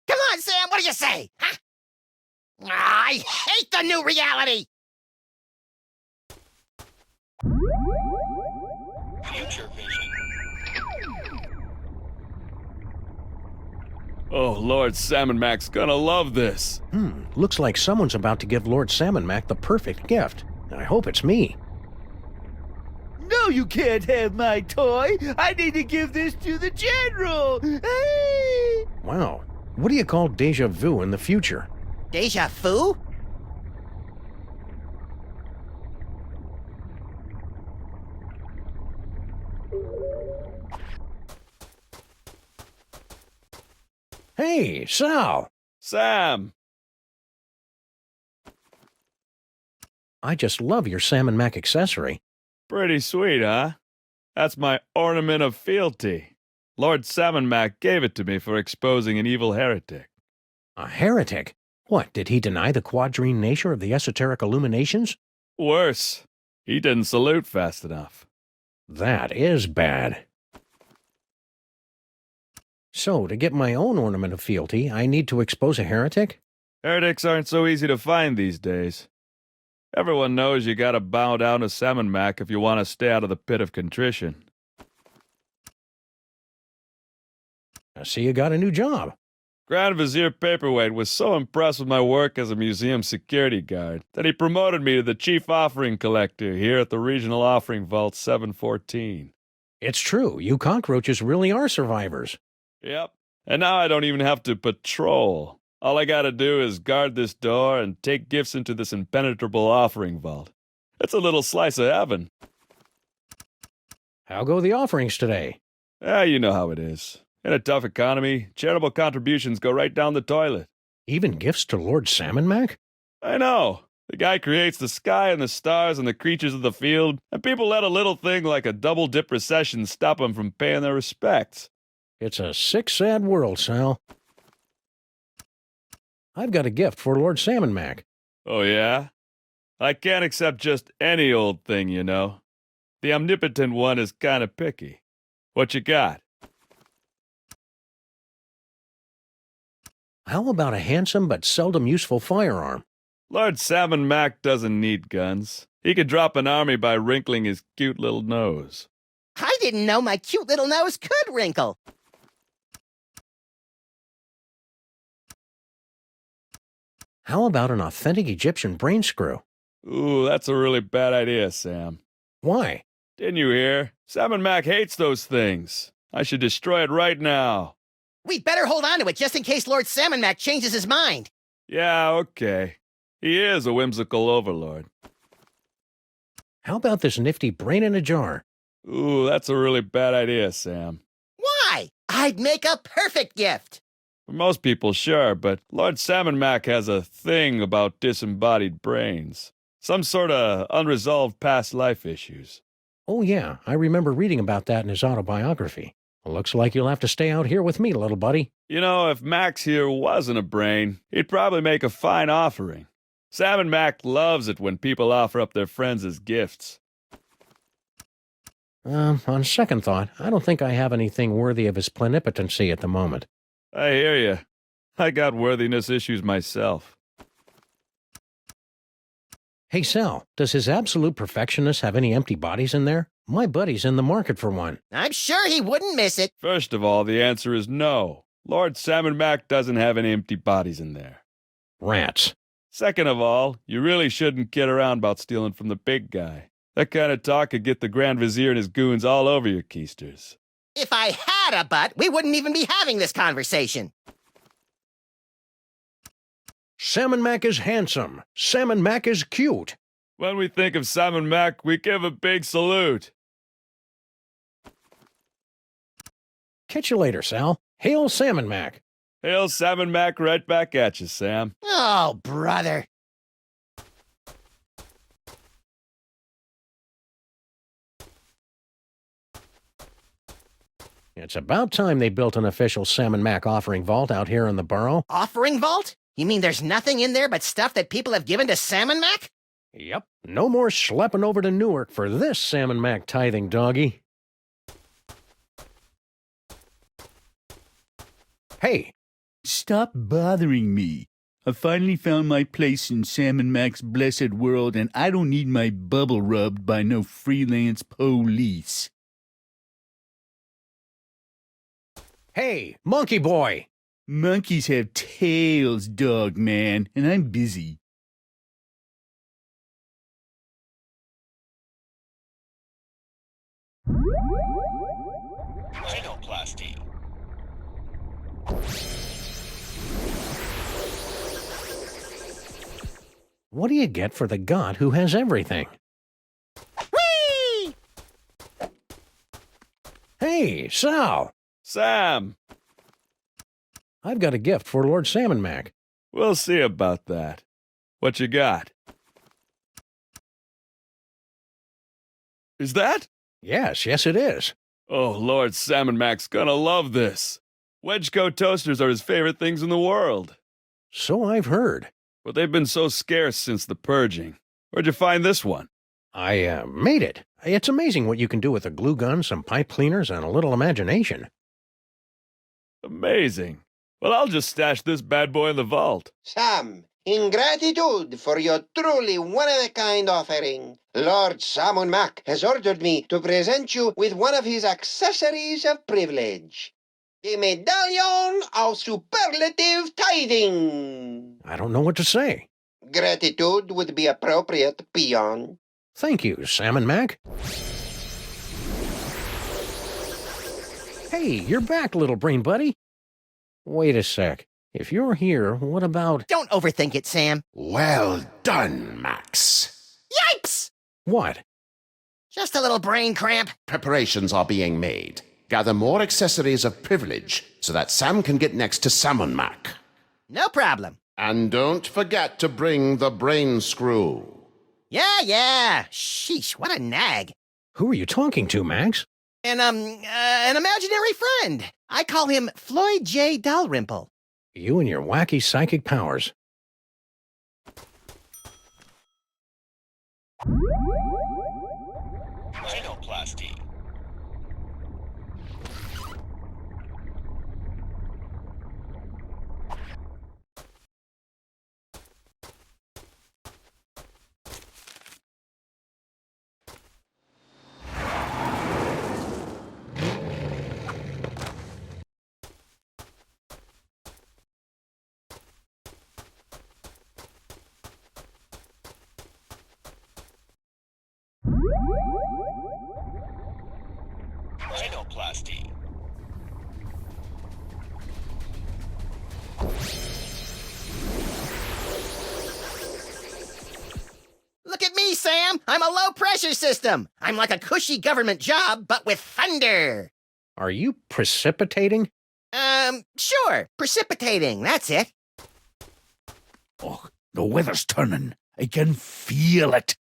Come on, Sam, what do you say? Huh? I hate the new reality! Future vision. Oh, Lord Salmon Mac's gonna love this. Looks like someone's about to give Lord Salmon Mac the perfect gift. I hope it's me. No, you can't have my toy. I need to give this to the General. Hey! Wow. What do you call deja vu in the future? Deja vu? Hey, Sal! Sam! I just love your Salmon Mac accessory. Pretty sweet, huh? That's my ornament of fealty. Lord Salmon Mac gave it to me for exposing an evil heretic. A heretic? What, did he deny the quadrine nature of the esoteric illuminations? Worse, he didn't salute fast enough. That is bad. So, to get my own ornament of fealty, I need to expose a heretic? Heretics aren't so easy to find these days. Everyone knows you gotta bow down to Salmon Mac if you want to stay out of the pit of contrition. I see you got a new job. Grand Vizier Paperweight was so impressed with my work as a museum security guard that he promoted me to the chief offering collector here at the Regional Offering Vault 714. It's true, you cockroaches really are survivors. Yep, and now I don't even have to patrol. All I gotta do is guard this door and take gifts into this impenetrable offering vault. It's a little slice of heaven. How go the offerings today? You know how it is. In a tough economy, charitable contributions go right down the toilet. Even gifts to Lord Salmon Mac? I know. The guy creates the sky and the stars and the creatures of the field, and people let a little thing like a double-dip recession stop them from paying their respects. It's a sick, sad world, Sal. I've got a gift for Lord Salmon Mac. Oh, yeah? I can't accept just any old thing, you know. The omnipotent one is kind of picky. What you got? How about a handsome but seldom useful firearm? Lord Salmon Mac doesn't need guns. He could drop an army by wrinkling his cute little nose. I didn't know my cute little nose could wrinkle. How about an authentic Egyptian brain screw? Ooh, that's a really bad idea, Sam. Why? Didn't you hear? Salmon Mac hates those things. I should destroy it right now. We'd better hold on to it just in case Lord Salmon Mac changes his mind. Yeah, okay. He is a whimsical overlord. How about this nifty brain in a jar? Ooh, that's a really bad idea, Sam. Why? I'd make a perfect gift. For most people, sure, but Lord Salmon Mac has a thing about disembodied brains. Some sort of unresolved past life issues. Oh, yeah, I remember reading about that in his autobiography. Looks like you'll have to stay out here with me, little buddy. You know, if Max here wasn't a brain, he'd probably make a fine offering. Salmon Mac loves it when people offer up their friends as gifts. On second thought, I don't think I have anything worthy of his plenipotency at the moment. I hear you. I got worthiness issues myself. Hey, Sal, does his absolute perfectionist have any empty bodies in there? My buddy's in the market for one. I'm sure he wouldn't miss it. First of all, the answer is no. Lord Salmon Mac doesn't have any empty bodies in there. Rats. Second of all, you really shouldn't kid around about stealing from the big guy. That kind of talk could get the Grand Vizier and his goons all over your keisters. If I had a butt, we wouldn't even be having this conversation. Salmon Mac is handsome. Salmon Mac is cute. When we think of Salmon Mac, we give a big salute. Catch you later, Sal. Hail Salmon Mac. Hail Salmon Mac right back at you, Sam. Oh, brother. It's about time they built an official Salmon Mac offering vault out here in the borough. Offering vault? You mean there's nothing in there but stuff that people have given to Salmon Mac? Yep. No more schlepping over to Newark for this Salmon Mac tithing doggy. Hey! Stop bothering me. I finally found my place in Salmon Mac's blessed world, and I don't need my bubble rubbed by no freelance police. Hey, monkey boy! Monkeys have tails, dog man, and I'm busy. Rhinoplasty. What do you get for the god who has everything? Whee! Hey, Sal! Sam! I've got a gift for Lord Salmon Mac. We'll see about that. What you got? Is that? Yes, it is. Oh, Lord Salmon Mac's gonna love this. Wedgecoat toasters are his favorite things in the world. So I've heard. But they've been so scarce since the purging. Where'd you find this one? I made it. It's amazing what you can do with a glue gun, some pipe cleaners, and a little imagination. Amazing. Well, I'll just stash this bad boy in the vault. Sam, in gratitude for your truly one-of-a-kind offering, Lord Salmon Mac has ordered me to present you with one of his accessories of privilege. The Medallion of Superlative Tithing. I don't know what to say. Gratitude would be appropriate, peon. Thank you, Salmon Mac. Hey, you're back, little brain buddy. Wait a sec. If you're here, what about... Don't overthink it, Sam. Well done, Max. Yipes! What? Just a little brain cramp. Preparations are being made. Gather more accessories of privilege so that Sam can get next to Salmon Mac. No problem. And don't forget to bring the brain screw. Yeah. Sheesh, what a nag. Who are you talking to, Max? An imaginary friend. I call him Floyd J. Dalrymple. You and your wacky psychic powers. Rhinoplasty. Rhinoplasty. Look at me, Sam. I'm a low-pressure system. I'm like a cushy government job, but with thunder. Are you precipitating? Sure. Precipitating. That's it. Oh, the weather's turning. I can feel it.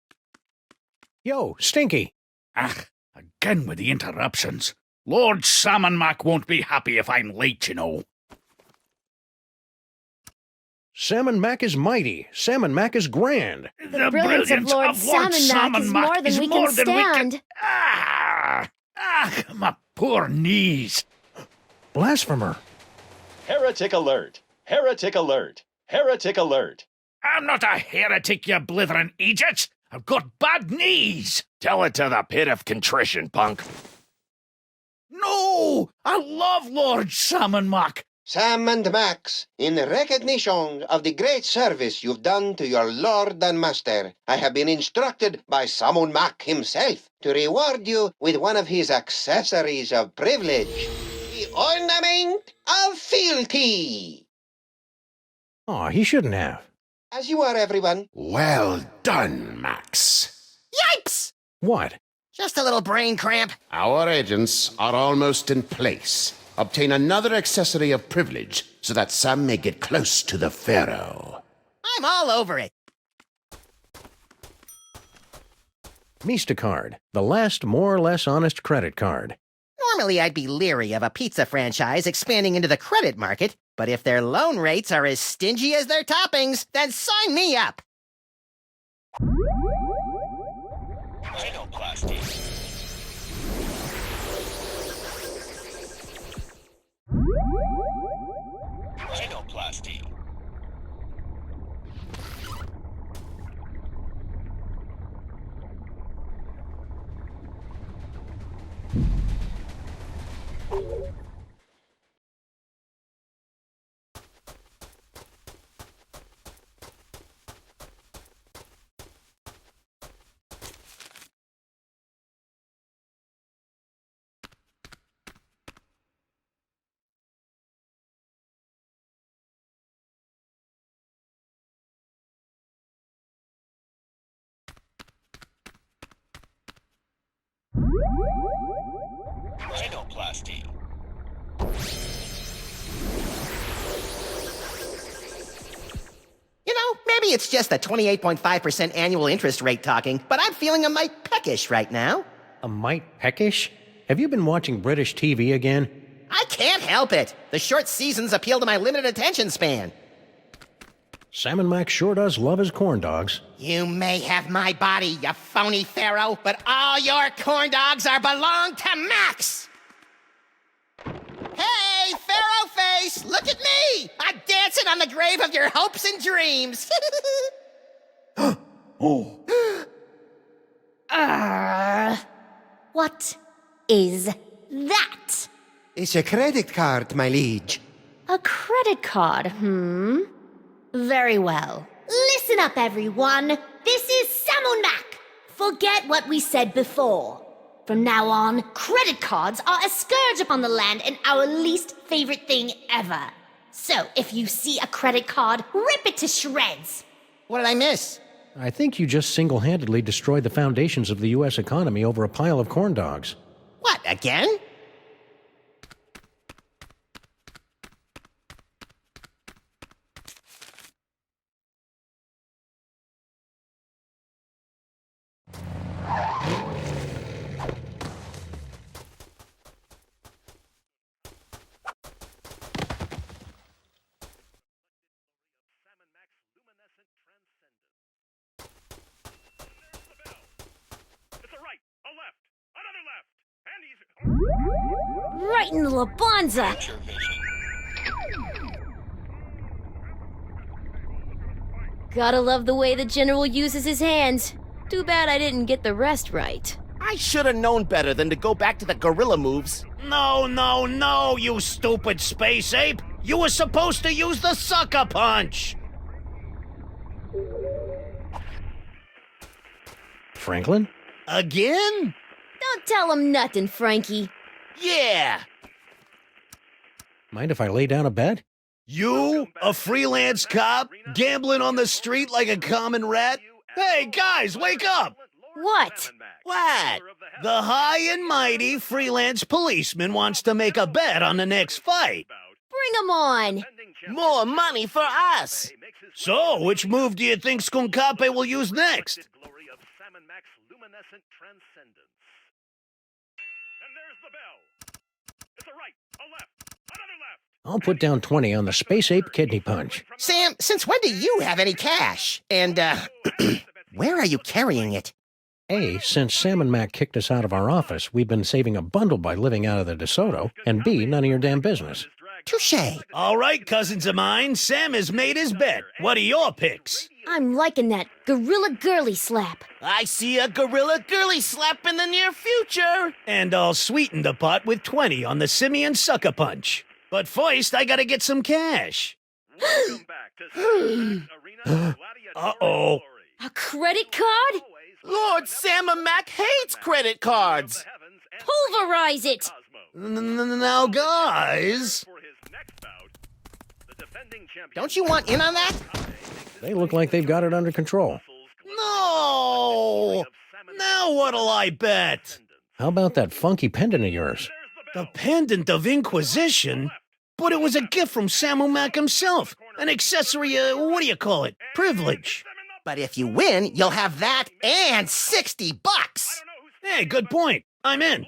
Yo, Stinky. Again with the interruptions. Lord Salmon Mac won't be happy if I'm late, you know. Salmon Mac is mighty. Salmon Mac is grand. The brilliance of Lord Salmon Mac is more than we can stand. My poor knees. Blasphemer. Heretic alert! Heretic alert! Heretic alert! I'm not a heretic, you blithering idiots. I've got bad knees. Tell it to the pit of contrition, punk. No! I love Lord Salmon Mac. Sam and Max, in recognition of the great service you've done to your lord and master, I have been instructed by Salmon Mac himself to reward you with one of his accessories of privilege, the ornament of fealty. Aw, he shouldn't have. As you are, everyone. Well done, Max. Yipes! What? Just a little brain cramp. Our agents are almost in place. Obtain another accessory of privilege so that Sam may get close to the Pharaoh. I'm all over it. Card, the last more or less honest credit card. Normally, I'd be leery of a pizza franchise expanding into the credit market, but if their loan rates are as stingy as their toppings, then sign me up. Rhinoplasty. Rhinoplasty. Rhinoplasty. You know, maybe it's just the 28.5% annual interest rate talking, but I'm feeling a mite peckish right now. A mite peckish? Have you been watching British TV again? I can't help it. The short seasons appeal to my limited attention span. Salmon Mac sure does love his corn dogs. You may have my body, you phony pharaoh, but all your corn dogs are belong to Max! Hey, Pharaoh Face, look at me! I'm dancing on the grave of your hopes and dreams! Oh. What is that? It's a credit card, my liege. A credit card, Very well. Listen up, everyone. This is Salmon Mac. Forget what we said before. From now on, credit cards are a scourge upon the land and our least favorite thing ever. So, if you see a credit card, rip it to shreds. What did I miss? I think you just single-handedly destroyed the foundations of the U.S. economy over a pile of corn dogs. What, again? Right in the Labanza. Gotta love the way the General uses his hands. Too bad I didn't get the rest right. I should have known better than to go back to the gorilla moves. No, you stupid space ape! You were supposed to use the sucker punch! Franklin? Again? Don't tell him nothing, Frankie. Yeah. Mind if I lay down a bet? You, a freelance cop, gambling on the street like a common rat? Hey, guys, wake up! What? What? The high and mighty freelance policeman wants to make a bet on the next fight. Bring him on. More money for us. So, which move do you think Skun-ka'pe will use next? I'll put down 20 on the Space Ape Kidney Punch. Sam, since when do you have any cash? And, where are you carrying it? A, since Sam and Mac kicked us out of our office, we've been saving a bundle by living out of the DeSoto, and B, none of your damn business. Touché. All right, cousins of mine, Sam has made his bet. What are your picks? I'm liking that gorilla girly slap. I see a gorilla girly slap in the near future. And I'll sweeten the pot with 20 on the Simian Sucker Punch. But first, I gotta get some cash. Uh-oh. A credit card? Lord Sam and Mac hates credit cards. Pulverize it! Now, guys. Don't you want in on that? They look like they've got it under control. No! Now what'll I bet? How about that funky pendant of yours? The pendant of Inquisition? But it was a gift from Samu Mac himself. An accessory, what do you call it? Privilege. But if you win, you'll have that and $60. Hey, good point. I'm in.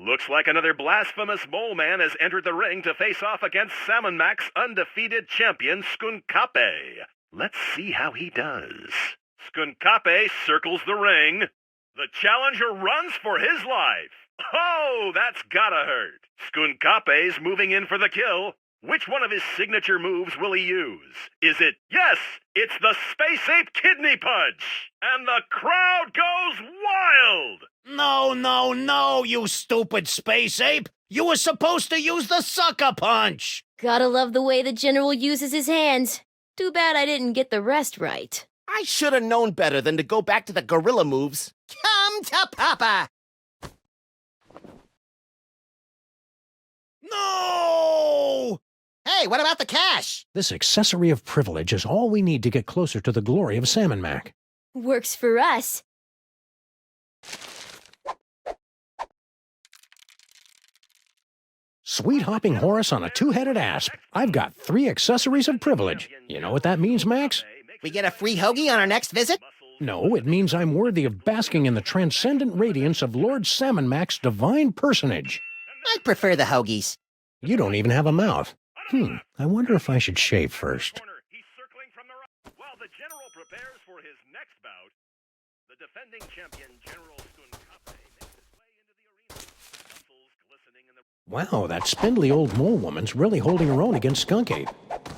Looks like another blasphemous mole man has entered the ring to face off against Salmon Mac's undefeated champion, Skun-ka'pe. Let's see how he does. Skun-ka'pe circles the ring. The challenger runs for his life. Oh, that's gotta hurt. Skun-ka'pe's moving in for the kill. Which one of his signature moves will he use? Is it, yes, it's the Space Ape Kidney Punch! And the crowd goes wild! No, you stupid Space Ape! You were supposed to use the Sucker Punch! Gotta love the way the General uses his hands. Too bad I didn't get the rest right. I should have known better than to go back to the gorilla moves. Come to Papa! No! Hey, what about the cash? This accessory of privilege is all we need to get closer to the glory of Salmon Mac. Works for us. Sweet hopping Horace on a two-headed asp. I've got 3 accessories of privilege. You know what that means, Max? We get a free hoagie on our next visit? No, it means I'm worthy of basking in the transcendent radiance of Lord Salmon Mac's divine personage. I'd prefer the hoagies. You don't even have a mouth. I wonder if I should shave first. He's circling from the right. While the General prepares for his next bout, the defending champion, General Skun-ka'pe, makes his way into the arena. Muscles glistening in the... Wow, that spindly old mole woman's really holding her own against Skunk-ape.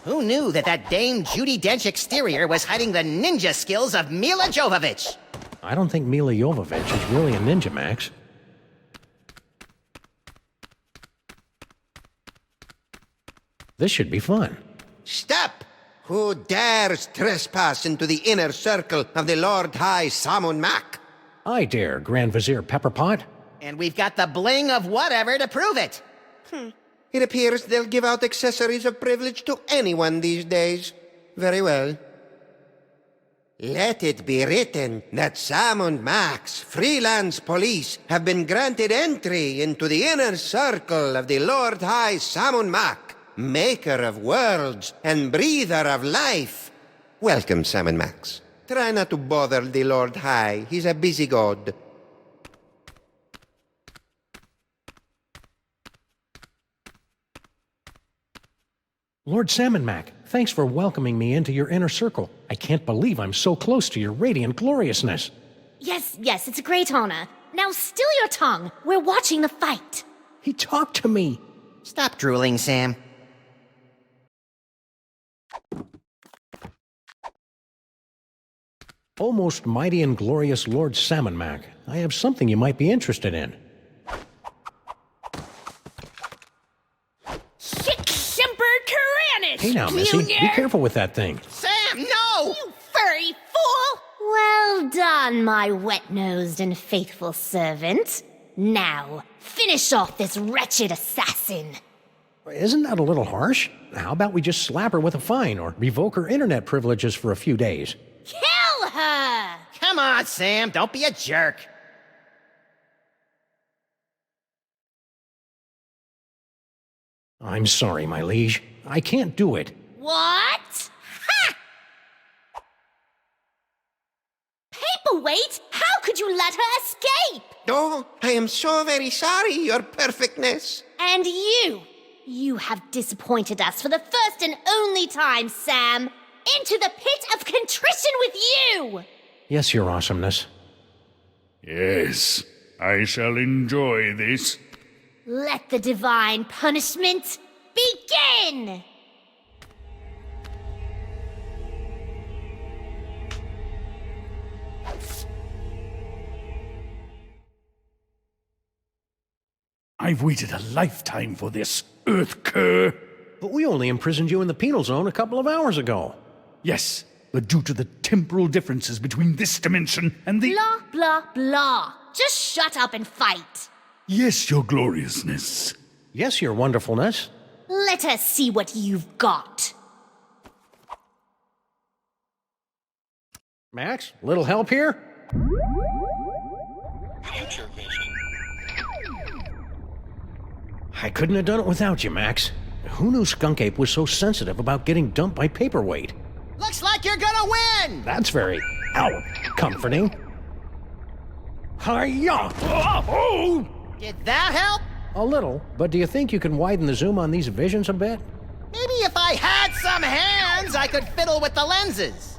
Who knew that Dame Judi Dench exterior was hiding the ninja skills of Mila Jovovich? I don't think Mila Jovovich is really a ninja, Max. This should be fun. Stop! Who dares trespass into the inner circle of the Lord High Salmon Mac? I dare, Grand Vizier Pepperpot. And we've got the bling of whatever to prove it. It appears they'll give out accessories of privilege to anyone these days. Very well. Let it be written that Salmon Mac's freelance police have been granted entry into the inner circle of the Lord High Salmon Mac, maker of worlds and breather of life. Welcome, Salmon Max. Try not to bother the Lord High. He's a busy god. Lord Salmon Mac, thanks for welcoming me into your inner circle. I can't believe I'm so close to your radiant gloriousness. Yes, it's a great honor. Now still your tongue. We're watching the fight. He talked to me. Stop drooling, Sam. Almost mighty and glorious Lord Salmon Mac, I have something you might be interested in. Semper Tyrannis! Hey now, Missy, be careful with that thing. Sam, no! You furry fool! done, my wet-nosed and faithful servant. Now, finish off this wretched assassin. Isn't that a little harsh? How about we just slap her with a fine or revoke her internet privileges for a few days? Kill her! Come on, Sam, don't be a jerk. I'm sorry, my liege. I can't do it. What? Ha! Paperweight? How could you let her escape? Oh, I am so very sorry, Your Perfectness. And you have disappointed us for the first and only time, Sam. Into the pit of contrition with you! Yes, Your Awesomeness. Yes, I shall enjoy this. Let the divine punishment begin! I've waited a lifetime for this, Earth Cur. But we only imprisoned you in the penal zone a couple of hours ago. Yes, but due to the temporal differences between this dimension and the... Blah, blah, blah. Just shut up and fight. Yes, Your Gloriousness. Yes, Your Wonderfulness. Let us see what you've got. Max, little help here? Future vision. I couldn't have done it without you, Max. Who knew Skun-ka'pe was so sensitive about getting dumped by paperweight? Looks like you're gonna win! That's very, comforting. Hi-ya! Oh! Did that help? A little, but do you think you can widen the zoom on these visions a bit? Maybe if I had some hands, I could fiddle with the lenses.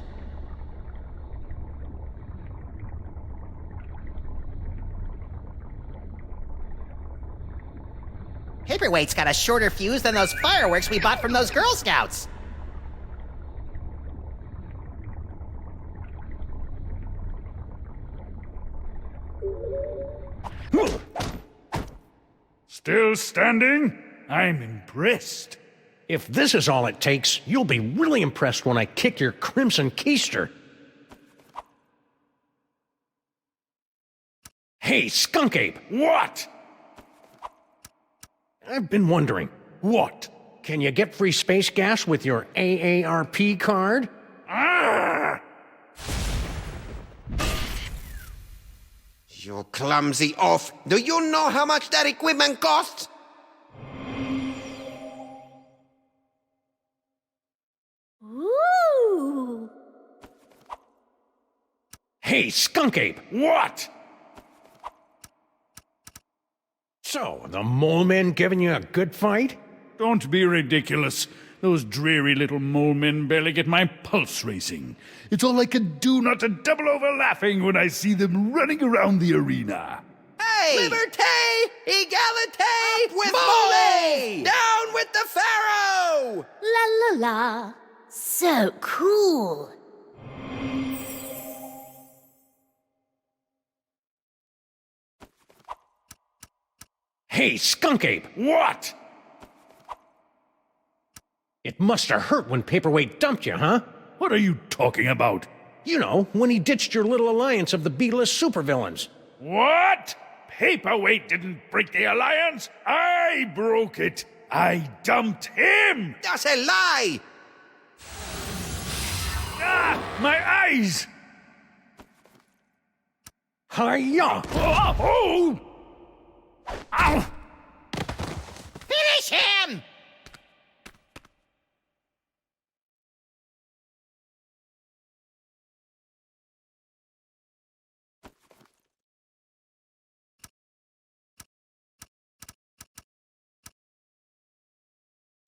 Paperweight's got a shorter fuse than those fireworks we bought from those Girl Scouts. Still standing? I'm impressed. If this is all it takes, you'll be really impressed when I kick your crimson keister. Hey, Skun-ka'pe! What? I've been wondering. What? Can you get free space gas with your AARP card? Ah! You clumsy oaf. Do you know how much that equipment costs? Ooh! Hey, Skun-ka'pe! What? So, the mole men giving you a good fight? Don't be ridiculous. Those dreary little mole men barely get my pulse racing. It's all I can do not to double over laughing when I see them running around the arena. Hey! Liberté! Egalité! With Mole! Down with the Pharaoh! La la la. So cool. Hey, Skun-ka'pe! What? It must have hurt when Paperweight dumped you, huh? What are you talking about? You know, when he ditched your little alliance of the B-list supervillains. What? Paperweight didn't break the alliance. I broke it. I dumped him. That's a lie! Ah, my eyes! Hi-ya! Oh! Oh! Ow! Finish him!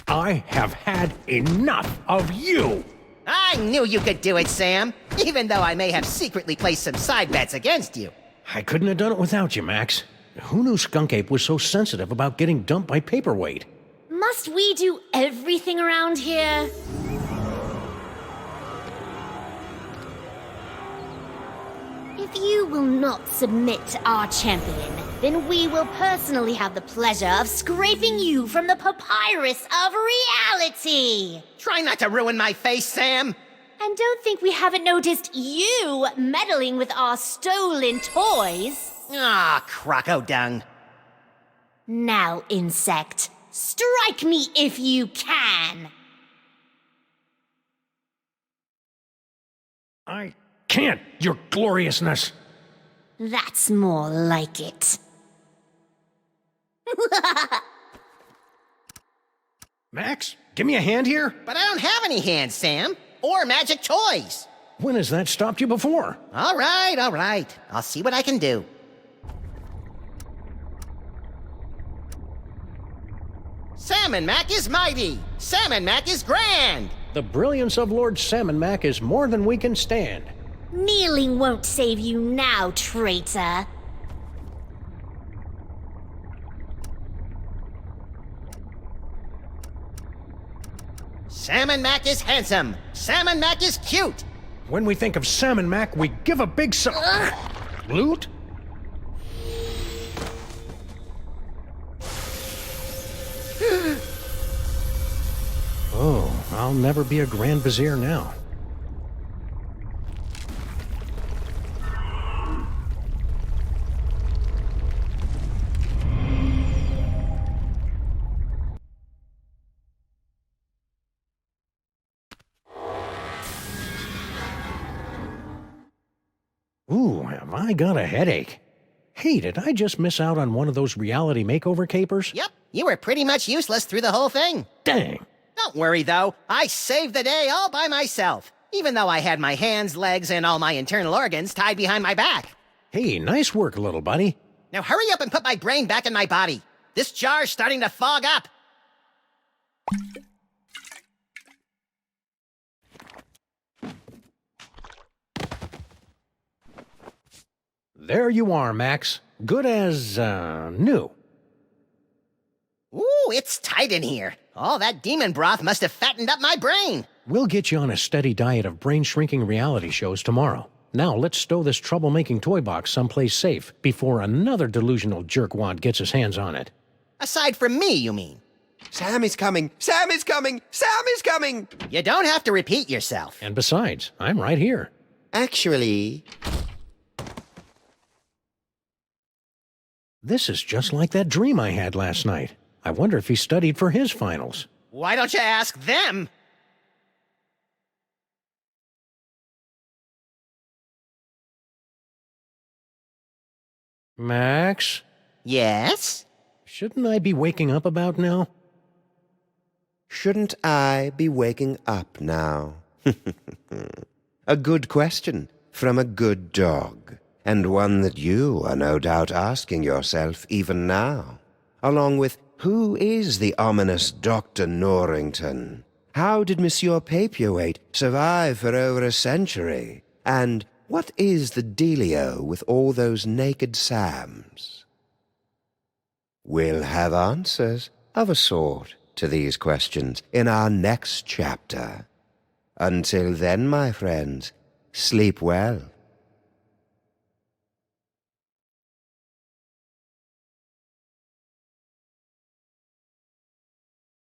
I have had enough of you! I knew you could do it, Sam, even though I may have secretly placed some side bets against you. I couldn't have done it without you, Max. Who knew Skun-ka'pe was so sensitive about getting dumped by Paperweight? Must we do everything around here? If you will not submit to our champion, then we will personally have the pleasure of scraping you from the papyrus of reality. Try not to ruin my face, Sam. And don't think we haven't noticed you meddling with our stolen toys. Ah, croco dung. Now, insect, strike me if you can. I can't, your gloriousness. That's more like it. Max, give me a hand here. But I don't have any hands, Sam. Or magic toys. When has that stopped you before? All right. I'll see what I can do. Salmon Mac is mighty. Salmon Mac is grand. The brilliance of Lord Salmon Mac is more than we can stand. Kneeling won't save you now, traitor. Salmon Mac is handsome. Salmon Mac is cute. When we think of Salmon Mac, we give a big Loot? Oh, I'll never be a Grand Vizier now. Ooh, have I got a headache. Hey, did I just miss out on one of those reality makeover capers? Yep, you were pretty much useless through the whole thing. Dang. Don't worry, though. I saved the day all by myself, even though I had my hands, legs, and all my internal organs tied behind my back. Hey, nice work, little buddy. Now hurry up and put my brain back in my body. This jar's starting to fog up. There you are, Max. Good as, new. Ooh, it's tight in here. All that demon broth must have fattened up my brain. We'll get you on a steady diet of brain-shrinking reality shows tomorrow. Now let's stow this troublemaking toy box someplace safe before another delusional jerkwad gets his hands on it. Aside from me, you mean? Sam is coming! Sam is coming! Sam is coming! You don't have to repeat yourself. And besides, I'm right here. Actually... This is just like that dream I had last night. I wonder if he studied for his finals. Why don't you ask them? Max? Yes? Shouldn't I be waking up about now? Shouldn't I be waking up now? A good question from a good dog, and one that you are no doubt asking yourself even now, along with who is the ominous Dr. Norrington? How did Monsieur Paperweight survive for over a century? And what is the dealio with all those naked Sams? We'll have answers of a sort to these questions in our next chapter. Until then, my friends, sleep well.